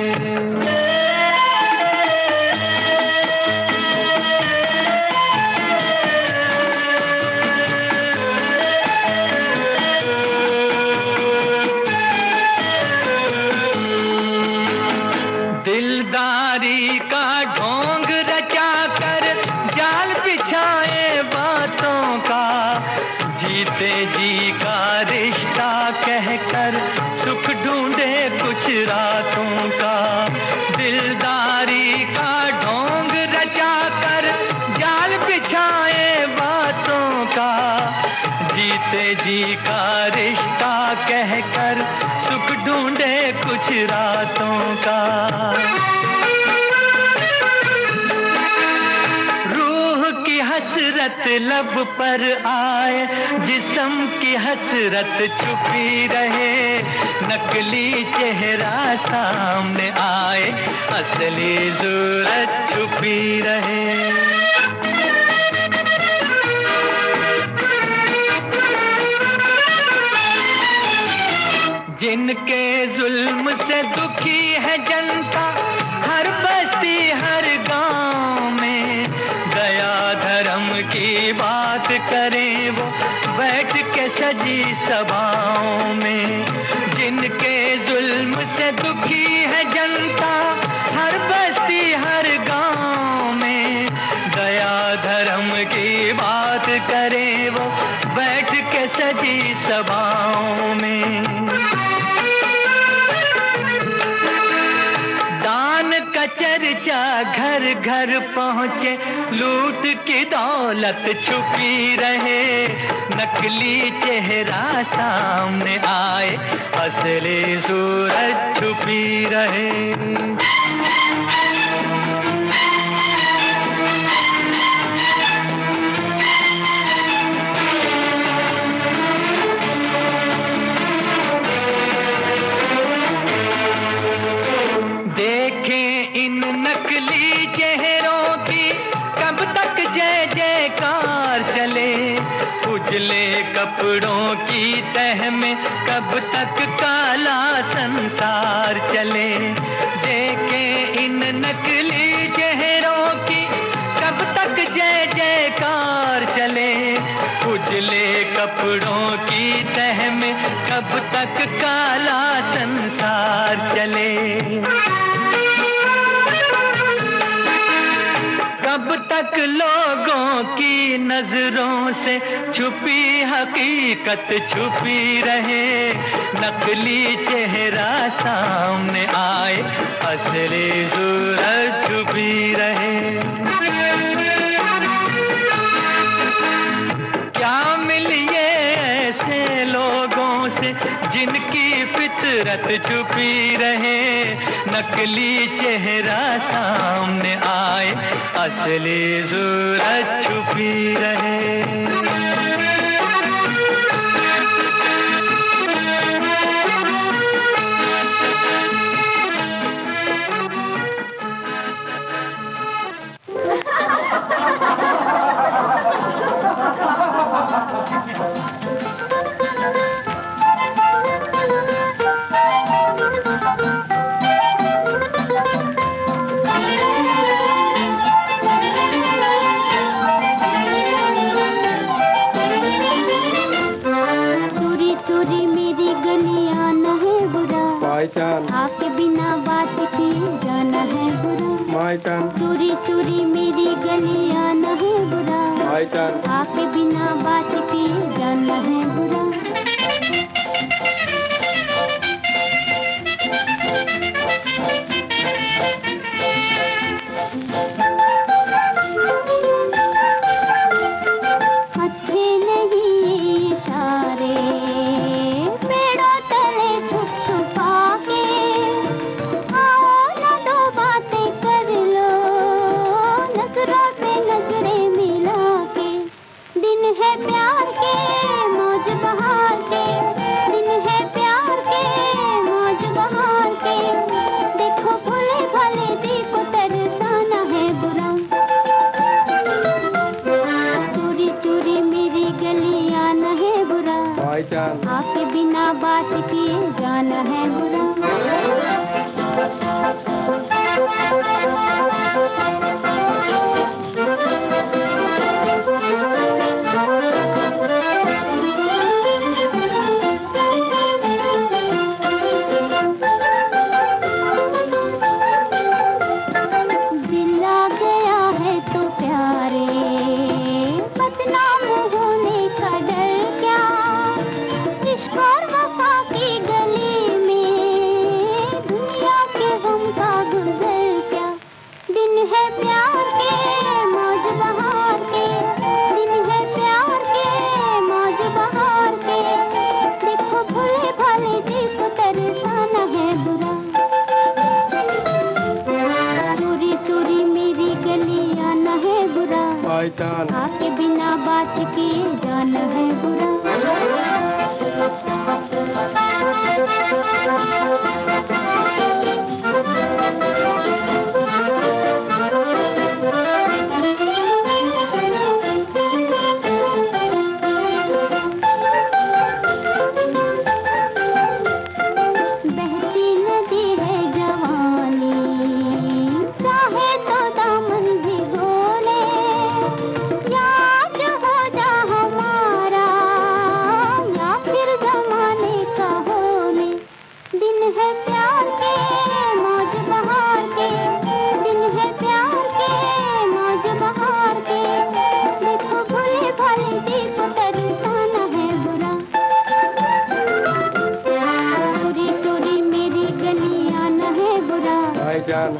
दिलदारी का ढोंग रचा कर जाल बिछाए बातों का, जीते जी का रिश्ता कहकर सुख ढूंढे कुछ रातों का। दिलदारी का ढोंग रचा कर जाल बिछाए बातों का, जीते जी का रिश्ता कहकर सुख ढूंढे कुछ रातों का। रूह की हसरत हसरत लब पर आए, जिस्म की हसरत छुपी रहे, नकली चेहरा सामने आए, असली सूरत छुपी रहे। जिनके जुल्म से दुखी है जनता, हर बस्ती हर गांव में, दया धर्म की बात करें वो बैठ के सजी सभाओं में। जिनके जुल्म से दुखी है जनता, हर बस्ती हर गांव में, दया धर्म की बात करें वो बैठ के सजी सभाओं में। का चर्चा घर घर पहुँचे, लूट की दौलत छुपी रहे, नकली चेहरा सामने आए, असली सूरत छुपी रहे। इन नकली चेहरों की कब तक जय जयकार चले, उजले कपड़ों की तह में कब तक काला संसार चले। देखें इन नकली चेहरों की कब तक जय जयकार चले, उजले कपड़ों की तह में कब तक काला संसार चले। कब तक लोगों की नजरों से छुपी हकीकत छुपी रहे, नकली चेहरा सामने आए, असली सूरत छुपी रहे। क्या मिलिए ऐसे लोगों से जिनकी फितरत छुपी रहे, नकली चेहरा सामने आए, असली सूरत छुपी रहे। आपके बिना बात की जाना है बुरा, चोरी चोरी मेरी गली आना है बुरा, आपके बिना बात की जाना है बुरा। अच्छे नहीं इशारे पेड़ों तले छुप छुपा के, आओ न दो बातें कर लो नजरों से नजरें मिला के। दिन है प्यार के मौज बहार के, दिन है प्यार के मौज बहार के, देखो भोले भाले जी को तरसाना है बुरा। चोरी चोरी मेरी गली आना है बुरा, आपके बिना बात किए जाना है बुरा। दिल आ गया है तो प्यारे, बदनाम होने का डर क्या, इश्क और वफा की गली में दुनिया के गम का गुल भाईजान आपके बिना बात किए जाना है बुरा।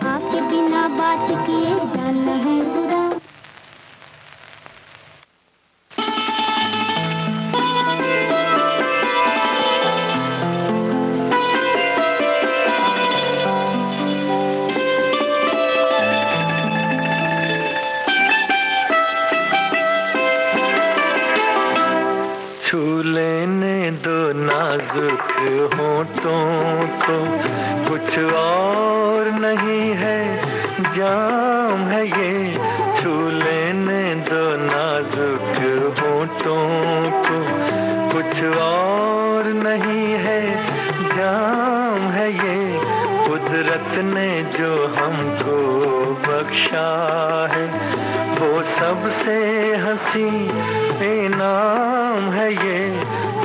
आपके बिना बात किए जाना है बुरा। छू लेने दो नाजुक होठों को, कुछ और नहीं है जाम है ये। छू लेने दो नाजुक होठों को, कुछ और नहीं है जाम है ये। कुदरत ने जो हमको बख्शा है, वो सबसे हंसी इनाम है ये।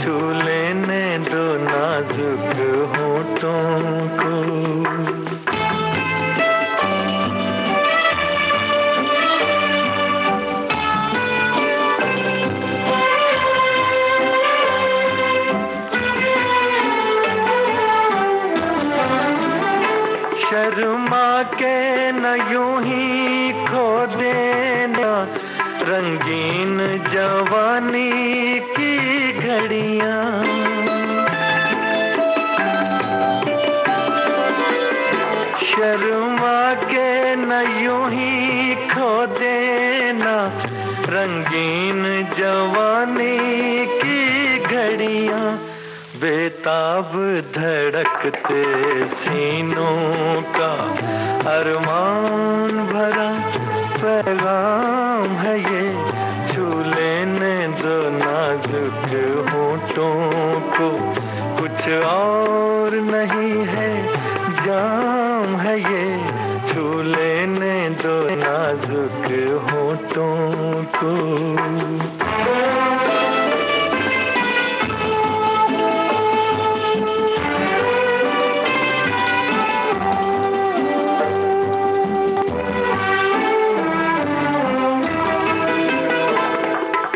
छू लेने दो नाजुक होठों को। शर्मा के न यूं ही खो देना रंगीन जवानी की घड़ियां। शर्मा के न यूं ही खो देना रंगीन जवानी की घड़ियां। बेताब धड़कते सीनों का अरमान भरा पैगाम है ये। छू लेने दो नाजुक होठों को, कुछ और नहीं है जाम है ये। छू लेने दो नाजुक होठों को।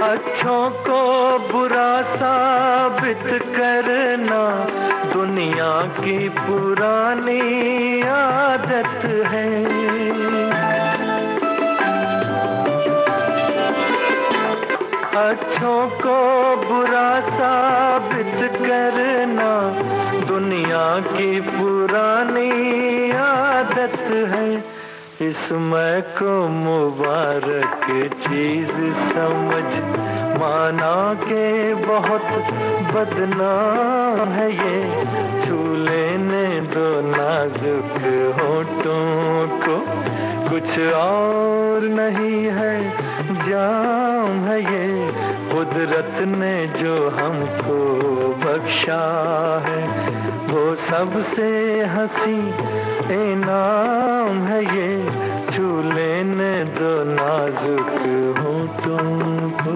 अच्छों को बुरा साबित करना दुनिया की पुरानी आदत है। अच्छों को बुरा साबित करना दुनिया की पुरानी आदत है। इसमें को मुबारक चीज समझ माना के बहुत बदनाम है ये। छू लेने दो नाजुक होठों को, कुछ और नहीं है जाम है ये। कुदरत ने जो हमको बख्शा है, वो सबसे हंसी इनाम है ये। छू लेने दो नाजुक होठों को।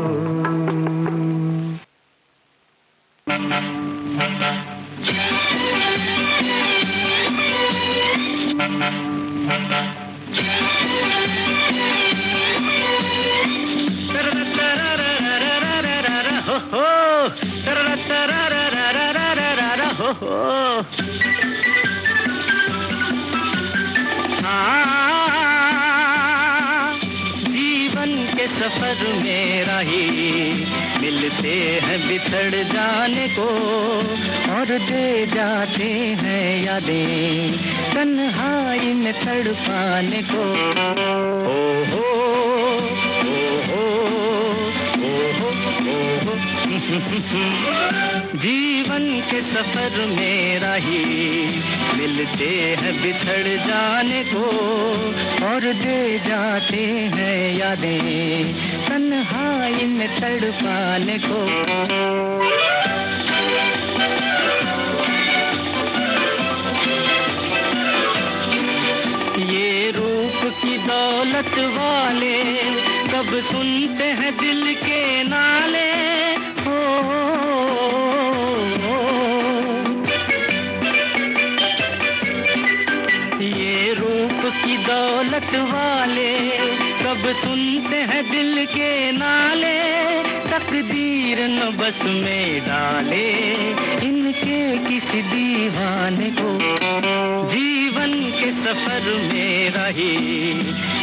जीवन के सफर में राही मिलते हैं बिछड़ जाने को, और दे जाते हैं यादें तन्हाई में तड़पाने को। ओ हो जीवन के सफर में राही मिलते हैं बिछड़ जाने को और दे जाते हैं यादें तन्हाई में तड़पाने को। ये रूप की दौलत वाले कब सुनते हैं दिल के नाले। ये रूप की दौलत वाले कब सुनते हैं दिल के नाले। तकदीर न बस में डाले इनके किसी दीवाने को। जीवन के सफर में राही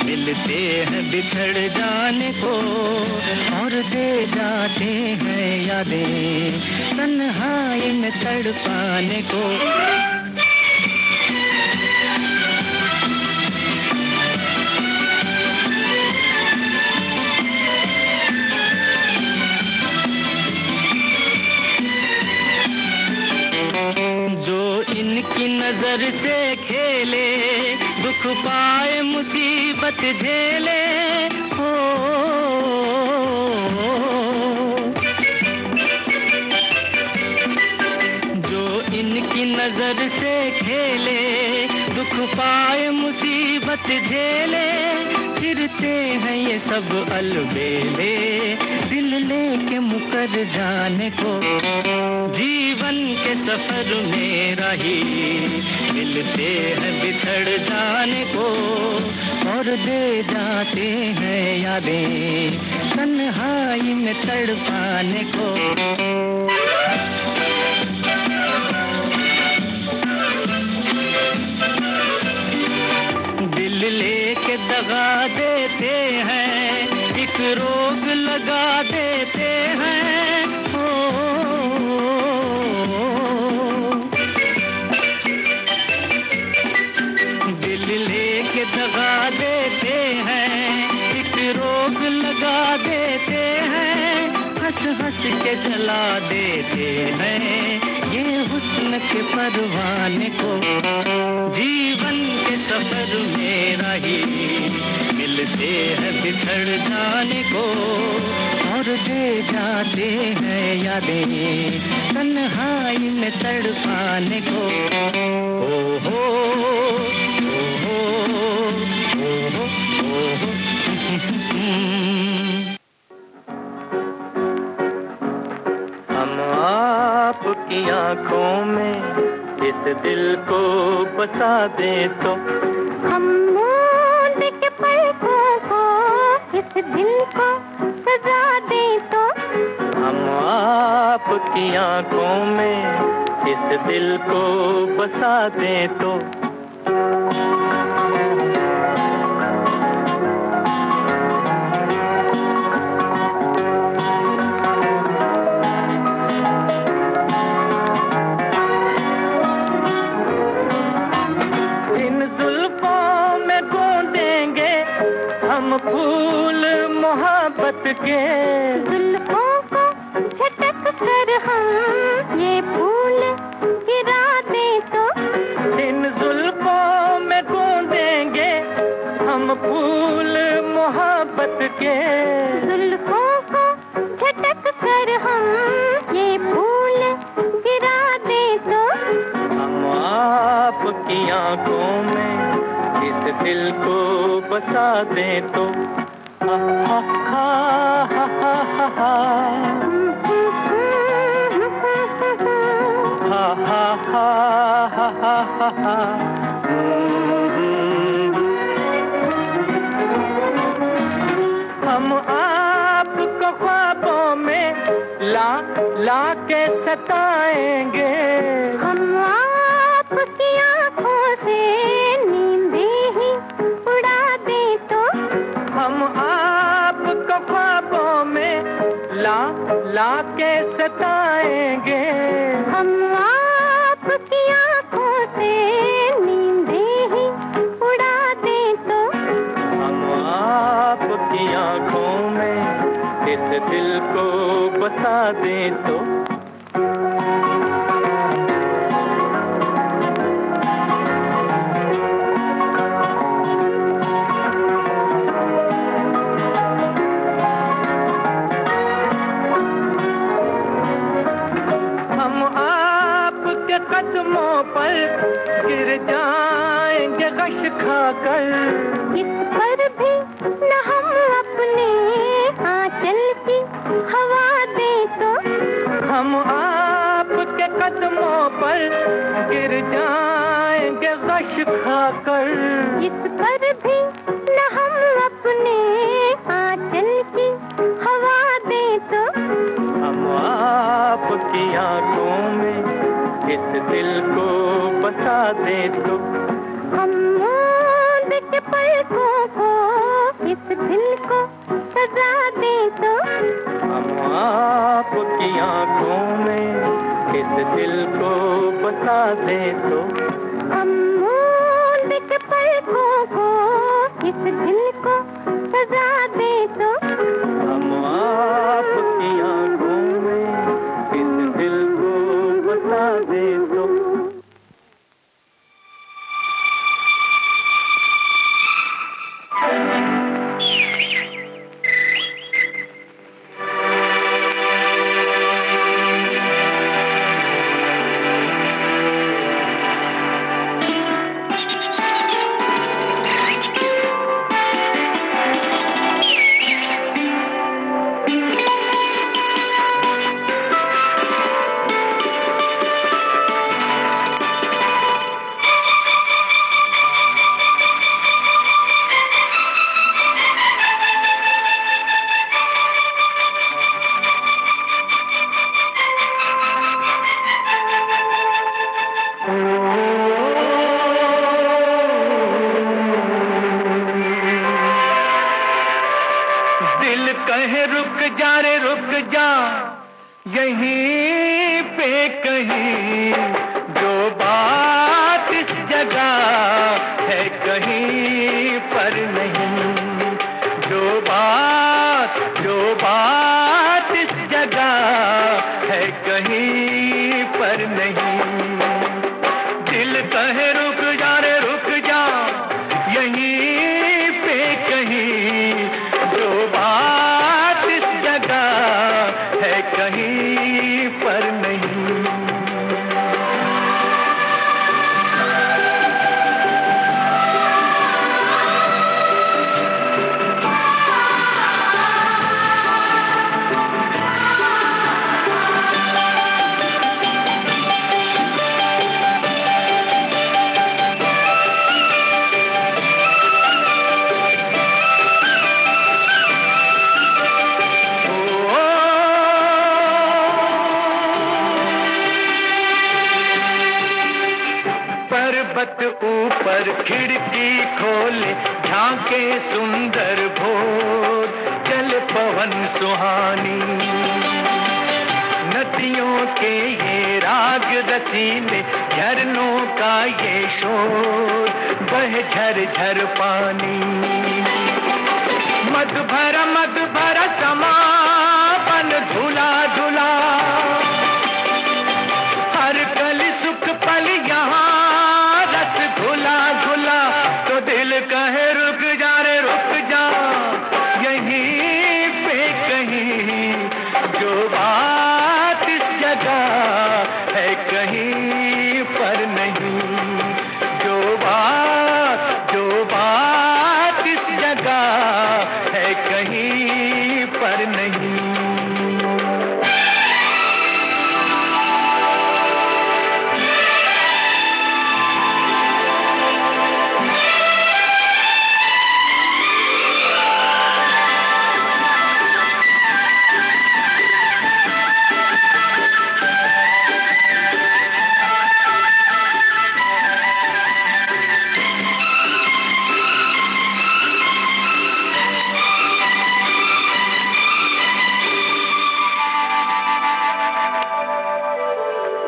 मिलते हैं बिछड़ जाने को और दे जाते हैं यादें तन्हाई में तड़पाने को। इनकी नजर से खेले दुख पाए मुसीबत झेले हो। जो इनकी नजर से खेले दुख पाए मुसीबत झेले फिरते हैं ये सब अलबेले दिल लेके मुकर जाने को। जीवन के सफर में राही मिलते हैं बिछड़ जाने को और दे जाते हैं यादें तन्हाई में तड़पाने को। दिल लेके दगा देते हैं एक रोग लगा देते हैं हो। दिल लेके दगा देते हैं एक रोग लगा देते हैं हंस हंस के जला देते हैं ये हुस्न के परवाने को। जीवन के सफर में राही मिलते हैं बिछड़ जाने को और दे जाते हैं यादें तन्हाई में तड़पाने को। ओ हो हम आपकी आंखों में इस दिल को बसा दे तो हम मूंद के पलकों को इस दिल को सजा दे तो हम आपकी आंखों में इस दिल को बसा दे तो। फूल मोहब्बत के जुल्फों को झटक कर हम ये फूल गिरा दे तो इन जुल्फों में गूंदेंगे हम फूल मोहब्बत के। जुल्फों को झटक कर हम ये फूल गिरा दे तो हम आपकी आंखों में इस दिल को बसा दे तो। हा हा हा हा हा हा हा हा हा हा। हम आपको ख्वाबों में ला के सताएंगे। हम आपकी आंखों से हम आपको ख्वाबों में ला के सताएंगे। हम आपकी आंखों से नींदें ही उड़ा दें तो हम आपकी आंखों में दिल को बसा दे तो कदमों पर गिर जाएंगे गश खाकर, इस पर भी न हम अपने आंचल की हवा दे तो हम आपके कदमों पर गिर जाएंगे गश खाकर, इस पर भी न हम अपने आंचल की हवा दे तो हम आपकी आंखों में इस दिल को बसा दे तो हम मूंद के पलकों को इस दिल को सजा दे तो हम आपकी आंखों में इस दिल को बसा दे तो हम मूंद के पलकों को इस दिल को सजा दे तो हम आपकी आंखों में इस दिल को बसा दे तो ऊपर खिड़की खोले झांके सुंदर भोर, चल पवन सुहानी नदियों के ये राग रसीले, झरनों का ये शोर, बह झर झर पानी। मद भरा समापन धुला धुला, हर कली सुख पल यहाँ रस घुला घुला, तो दिल कहे रुक जा रे रुक जा, यहीं पे कहीं जो बात इस जगह है कहीं पर नहीं, जो बात इस जगह है कहीं पर नहीं।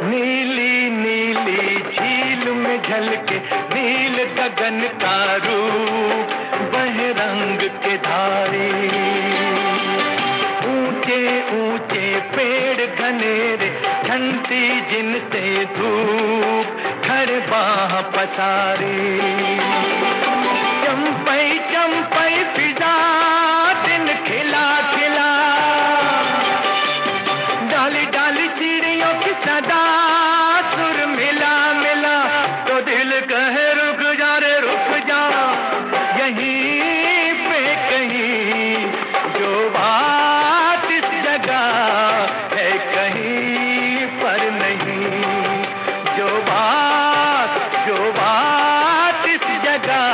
नीली नीली झील में झलके नील गगन का रूप, बह रंग के धारे ऊंचे ऊंचे पेड़ घनेरे, ठंडी जिनसे धूप खड़े बाह पसारे। चंपई चंपई फिजा दिन खिला खिला, डाली डाली चिड़ियों की सदा सुर मिला मिला, तो दिल कहे रुक जा रे रुक जा, यहीं पे कहीं जो बात इस जगह है कहीं पर नहीं, जो बात इस जगह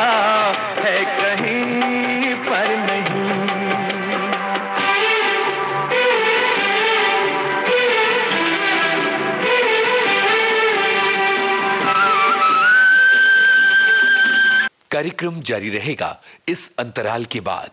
है कहीं पर नहीं। कार्यक्रम जारी रहेगा इस अंतराल के बाद।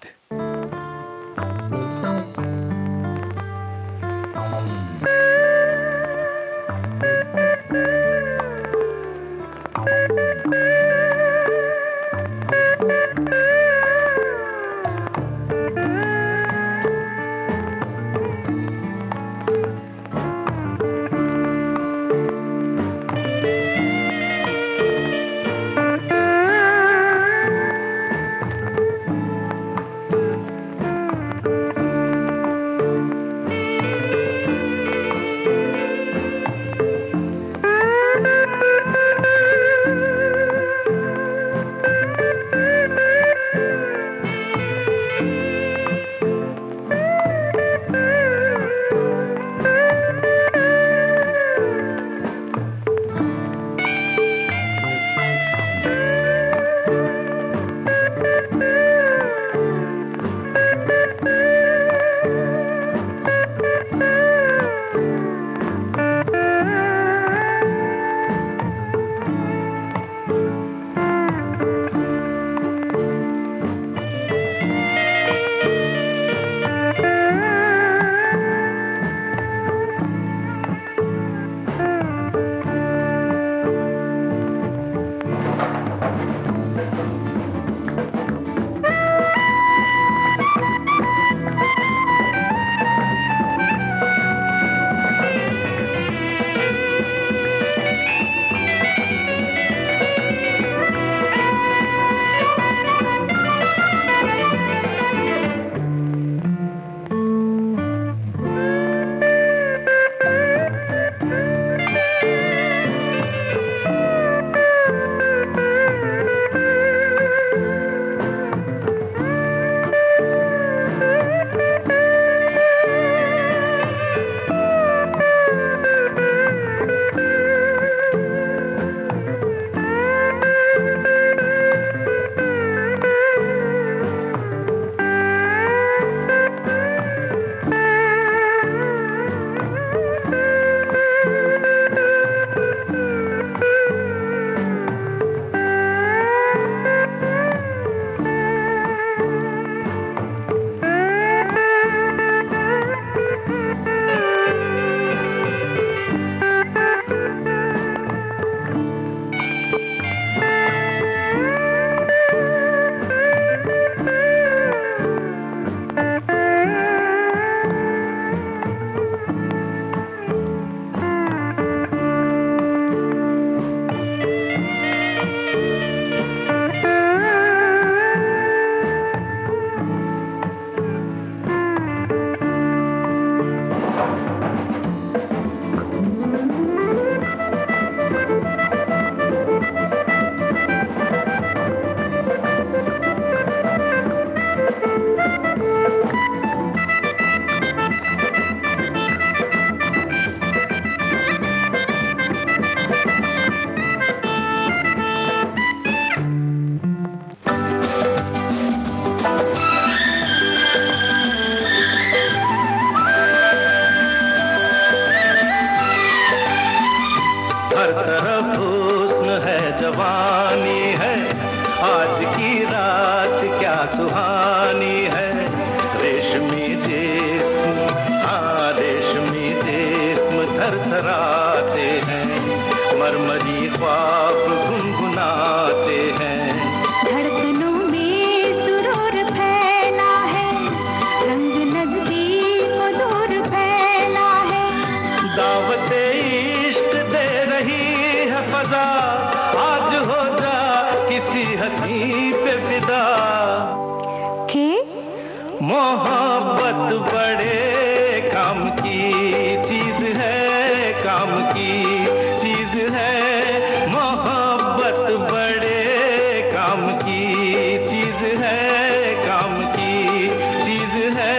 सुहानी है रेशमी जिस्म, हाँ रेशमी जिस्म थरथराते हैं, मरमरी ख्वाब गुनगुनाते हैं। धड़कनों में सुरूर फैला है, रंग नजदीक दूर पे फिदा के मोहब्बत बड़े काम की चीज है, काम की चीज है। मोहब्बत बड़े काम की चीज है, काम की चीज है।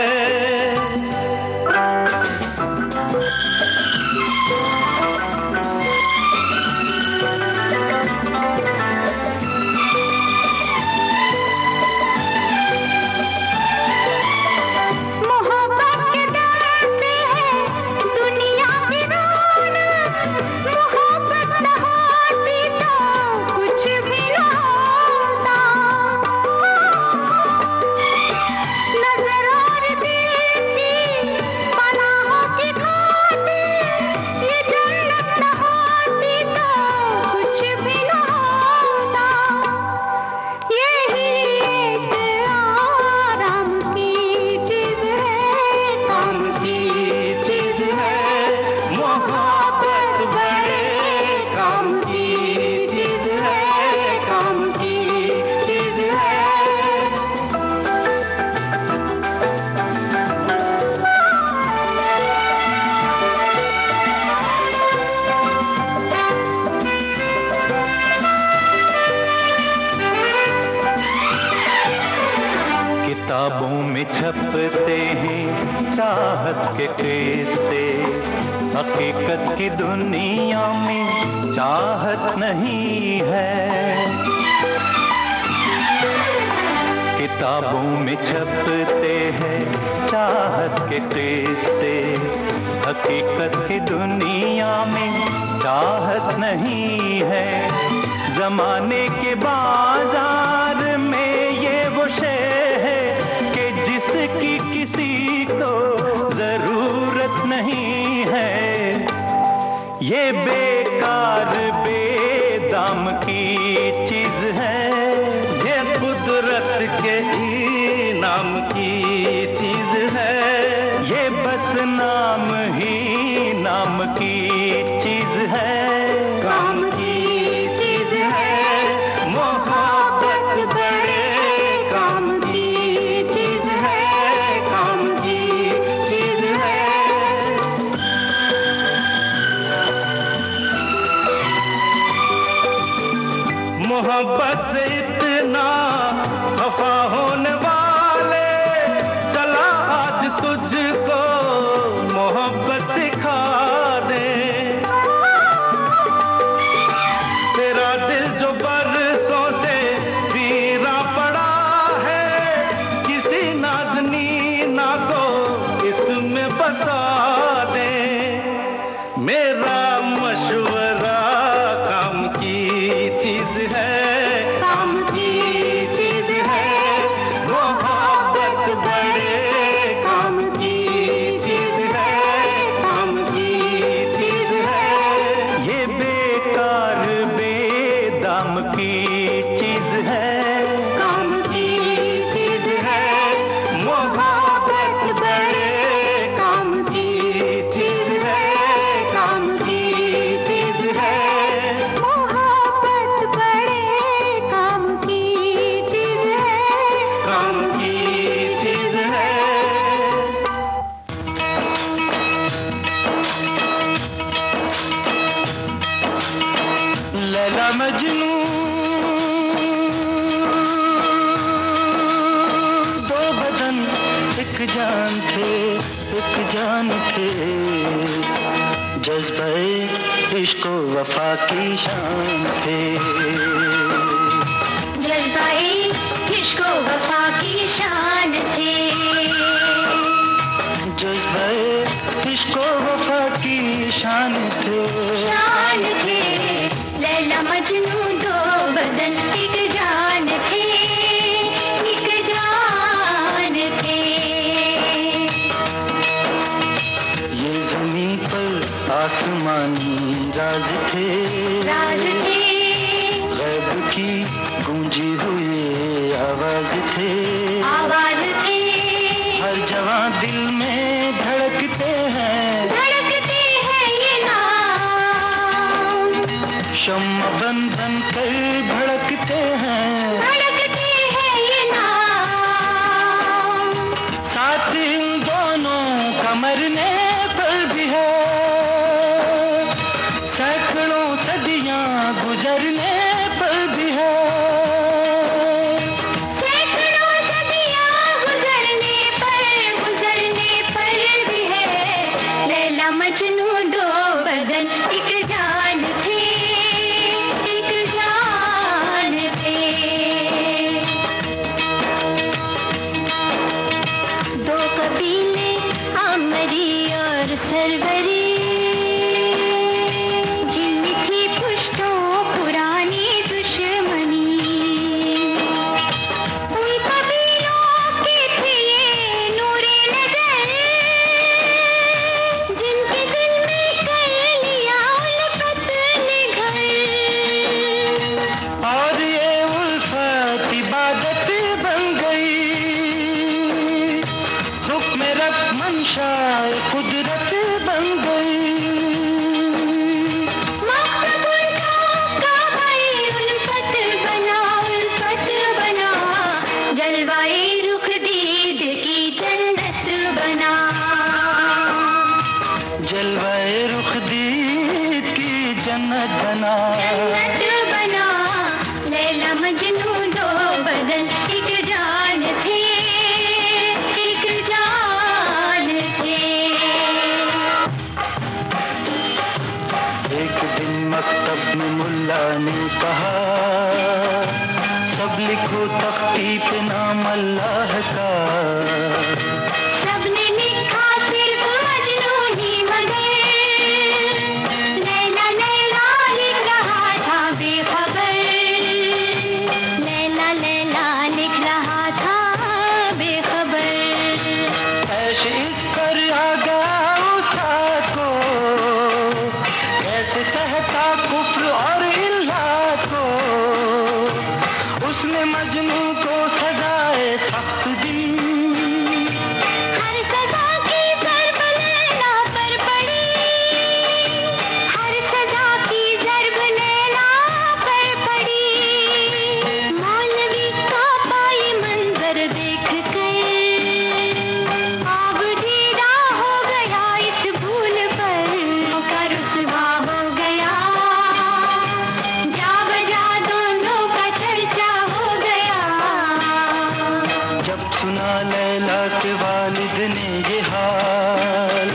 किताबों में छपते हैं चाहत के किस्से, हकीकत की दुनिया में चाहत नहीं है। किताबों में छपते हैं चाहत के किस्से, हकीकत की दुनिया में चाहत नहीं है। जमाने के बाजार में ये वो शे है कि जिसकी किसी को जरूरत नहीं है। ये बेकार बेदाम की चीज है, ये कुदरत के इनाम की चीज है। ये बस नाम ही नाम की चीज है, काम की चीज है। मोहब्बत बड़े काम की चीज है, काम की चीज है। मोहब्बत से इतना खफा होने वाले, चला आज तुझको मोहब्बत सिखा दे। तेरा दिल जो बरसों से पीरा पड़ा है, किसी नाज़नी ना को इसमें बसा दे। मेरा मशवरा काम की चीज है, काम की चीज है। मोहब्बत बड़े काम की चीज है, काम की चीज है। ये बेकार बेदाम की चीज है, काम की चीज है। मोहब्बत बड़े काम की चीज है, काम की चीज है। मोहब्बत बड़े काम की चीज है, काम की चीज है। लैला मजनू दो बदन एक जान थे, एक जान थे। जज्बे इश्क वफा की शान थे। जज्बाए इश्क वफा की शान थे। जज्बे इश्क वफा की शान थे। शान थे लैला मजनू दो बदन एक जान थे, एक जान थे। ये ज़मीं पर आसमानी राज थे, राज थे। गैब की गूंजी हुई आवाज थे, आवाज थे। हर जवां दिल में धड़कते हैं, धड़कते हैं ये नाम। शम्मा बन बन कर भड़कते हैं, धड़कते गुजरने पर भी है, सैकड़ों सदियां गुजरने पर भी है, सैकड़ों सदियां गुजरने पर भी है। लैला मजनू दो बदन एक जान थे, एक जान थे। दो कबीले आमरी और सरवरी, जिनमें थी पुश्तों पुरानी दुश्मनी। उन कबीलों के थे ये नूरे नजर, जिनके दिल में कर लिया उल्फत ने घर। और ये उल्फत इबादत बन गई, हुक्म रब मंशाए कुदरत बन गई। मकसद उनका काबाए उल्फत बना, जलवाए रुख दीद की जन्नत बना। जलवाए रुख दीद की जन्नत बना। जन्नत बना। लैला मजनू दो बदन एक जान थे, एक जान थे। एक दिन मकतब में मुल्ला ने कहा, सब लिखो तख्ती पे नाम अल्लाह का। सबने लिखा सिर्फ मजनू ही मगर, लैला लैला लिख रहा था बेखबर। लैला लैला लिख रहा था बेखबर। ऐश इस पर आ गया उस्ताद को, कैसे सहता कुफ्र और इल्लात को। उसने मजनू को सजाए सख्त दी, हर सजा की ज़रब लैला पर पड़ी, हर सजा की ज़रब लैला पर पड़ी। मौलवी का पाई मंजर देख कर आब दीदा हो गया इस भूल पर, का रुसवा हो गया। जा बजा दोनों का चर्चा हो गया। जब सुना लैला के वालिद ने ये हाल,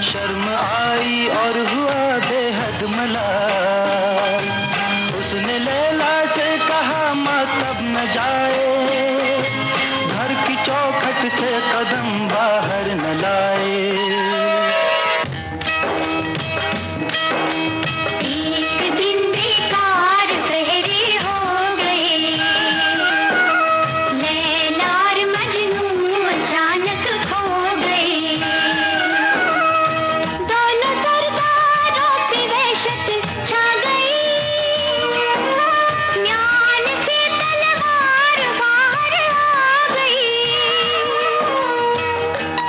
शर्म आई और हुआ बेहद मलाल। उसने लैला से कहा मातब न जाए, घर की चौखट से कदम बाहर न लाए। एक दिन बेकार पहरे हो गए, लैला और मजनू अचानक खो गए। दोनों सरदारों पे वहशत छा गई, म्यान से तलवार बाहर आ गई।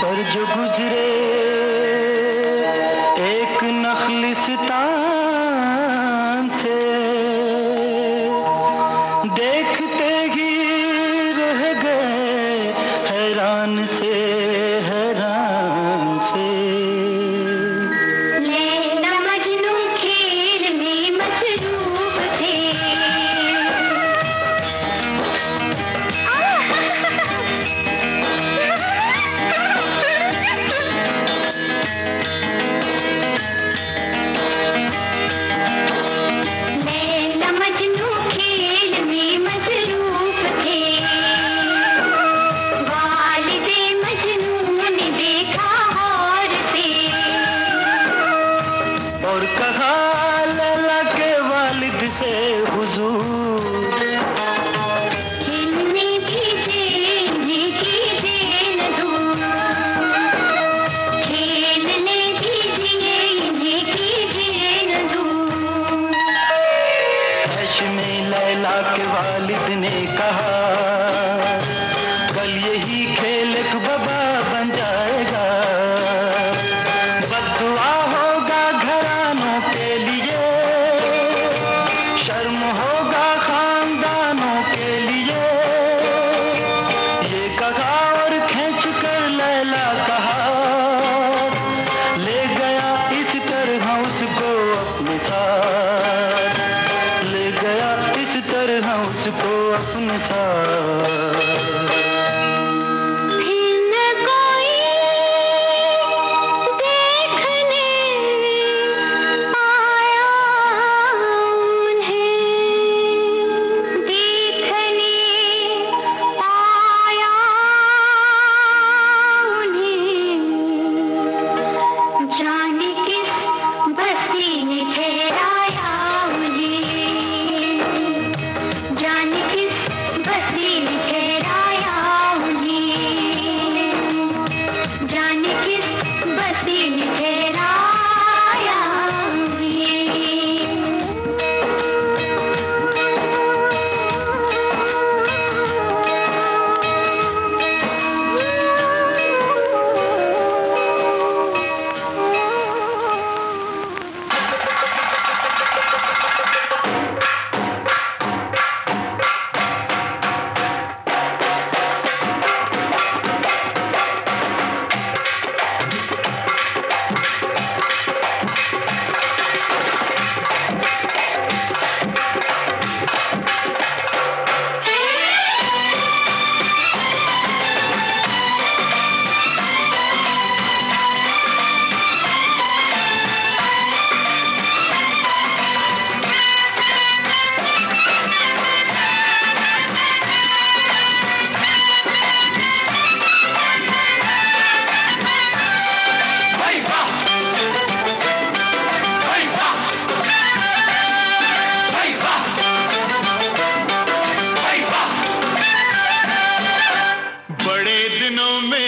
पर जो गुजरे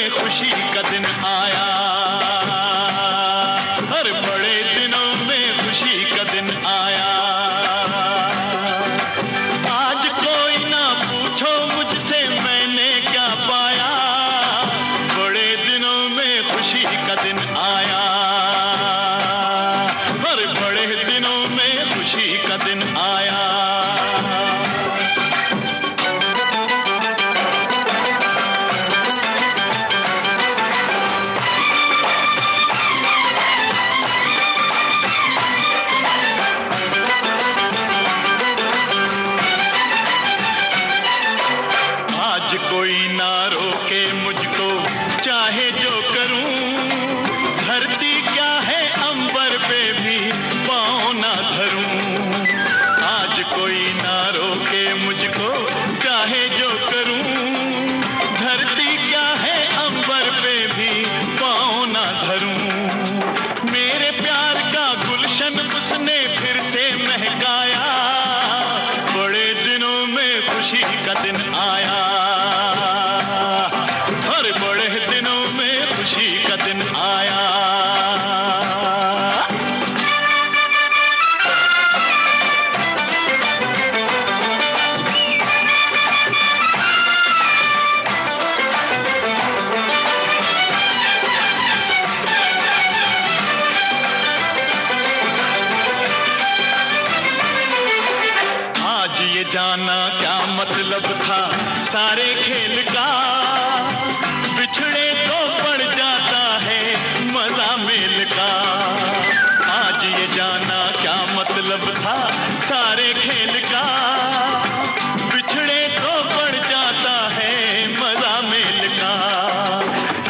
में खुशी का दिन आया, हर बड़े दिनों में खुशी का दिन आया। आज कोई ना पूछो मुझसे मैंने क्या पाया, बड़े दिनों में खुशी का दिन आया, हर बड़े दिनों में खुशी का दिन आया। कोई ना रोके मुझको चाहे जो करूं, धरती क्या है अंबर पे भी पाँव ना धरूं। आज कोई ना रोके मुझको चाहे जो करूं, धरती क्या है अंबर पे भी पाँव ना धरूं। मेरे प्यार का गुलशन उसने फिर से महकाया, बड़े दिनों में खुशी का दिन आया, बड़े दिनों में खुशी का दिन आया। आज ये जाना क्या मतलब था सारे खेल का, बिछड़े तो पड़ जाता है मजा मेल का। आज ये जाना क्या मतलब था सारे खेल का, बिछड़े तो पड़ जाता है मजा मेल का।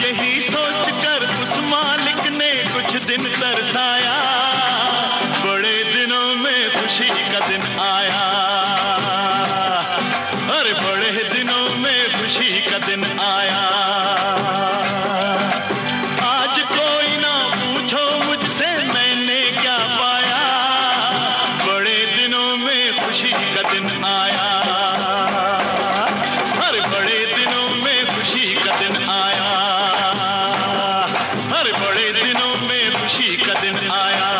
यही सोचकर उस मालिक ने कुछ दिन तरसाया, बड़े दिनों में खुशी का दिन आया, अरे बड़े दिनों में खुशी का दिन आया। आज कोई ना पूछो मुझसे मैंने क्या पाया, बड़े दिनों में खुशी का दिन आया, हर बड़े दिनों में खुशी का दिन आया, हर बड़े दिनों में खुशी का दिन आया,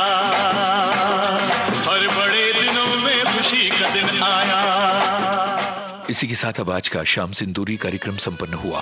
हर बड़े दिनों में खुशी का दिन आया। इसी के साथ अब आज का शाम सिंदूरी कार्यक्रम संपन्न हुआ।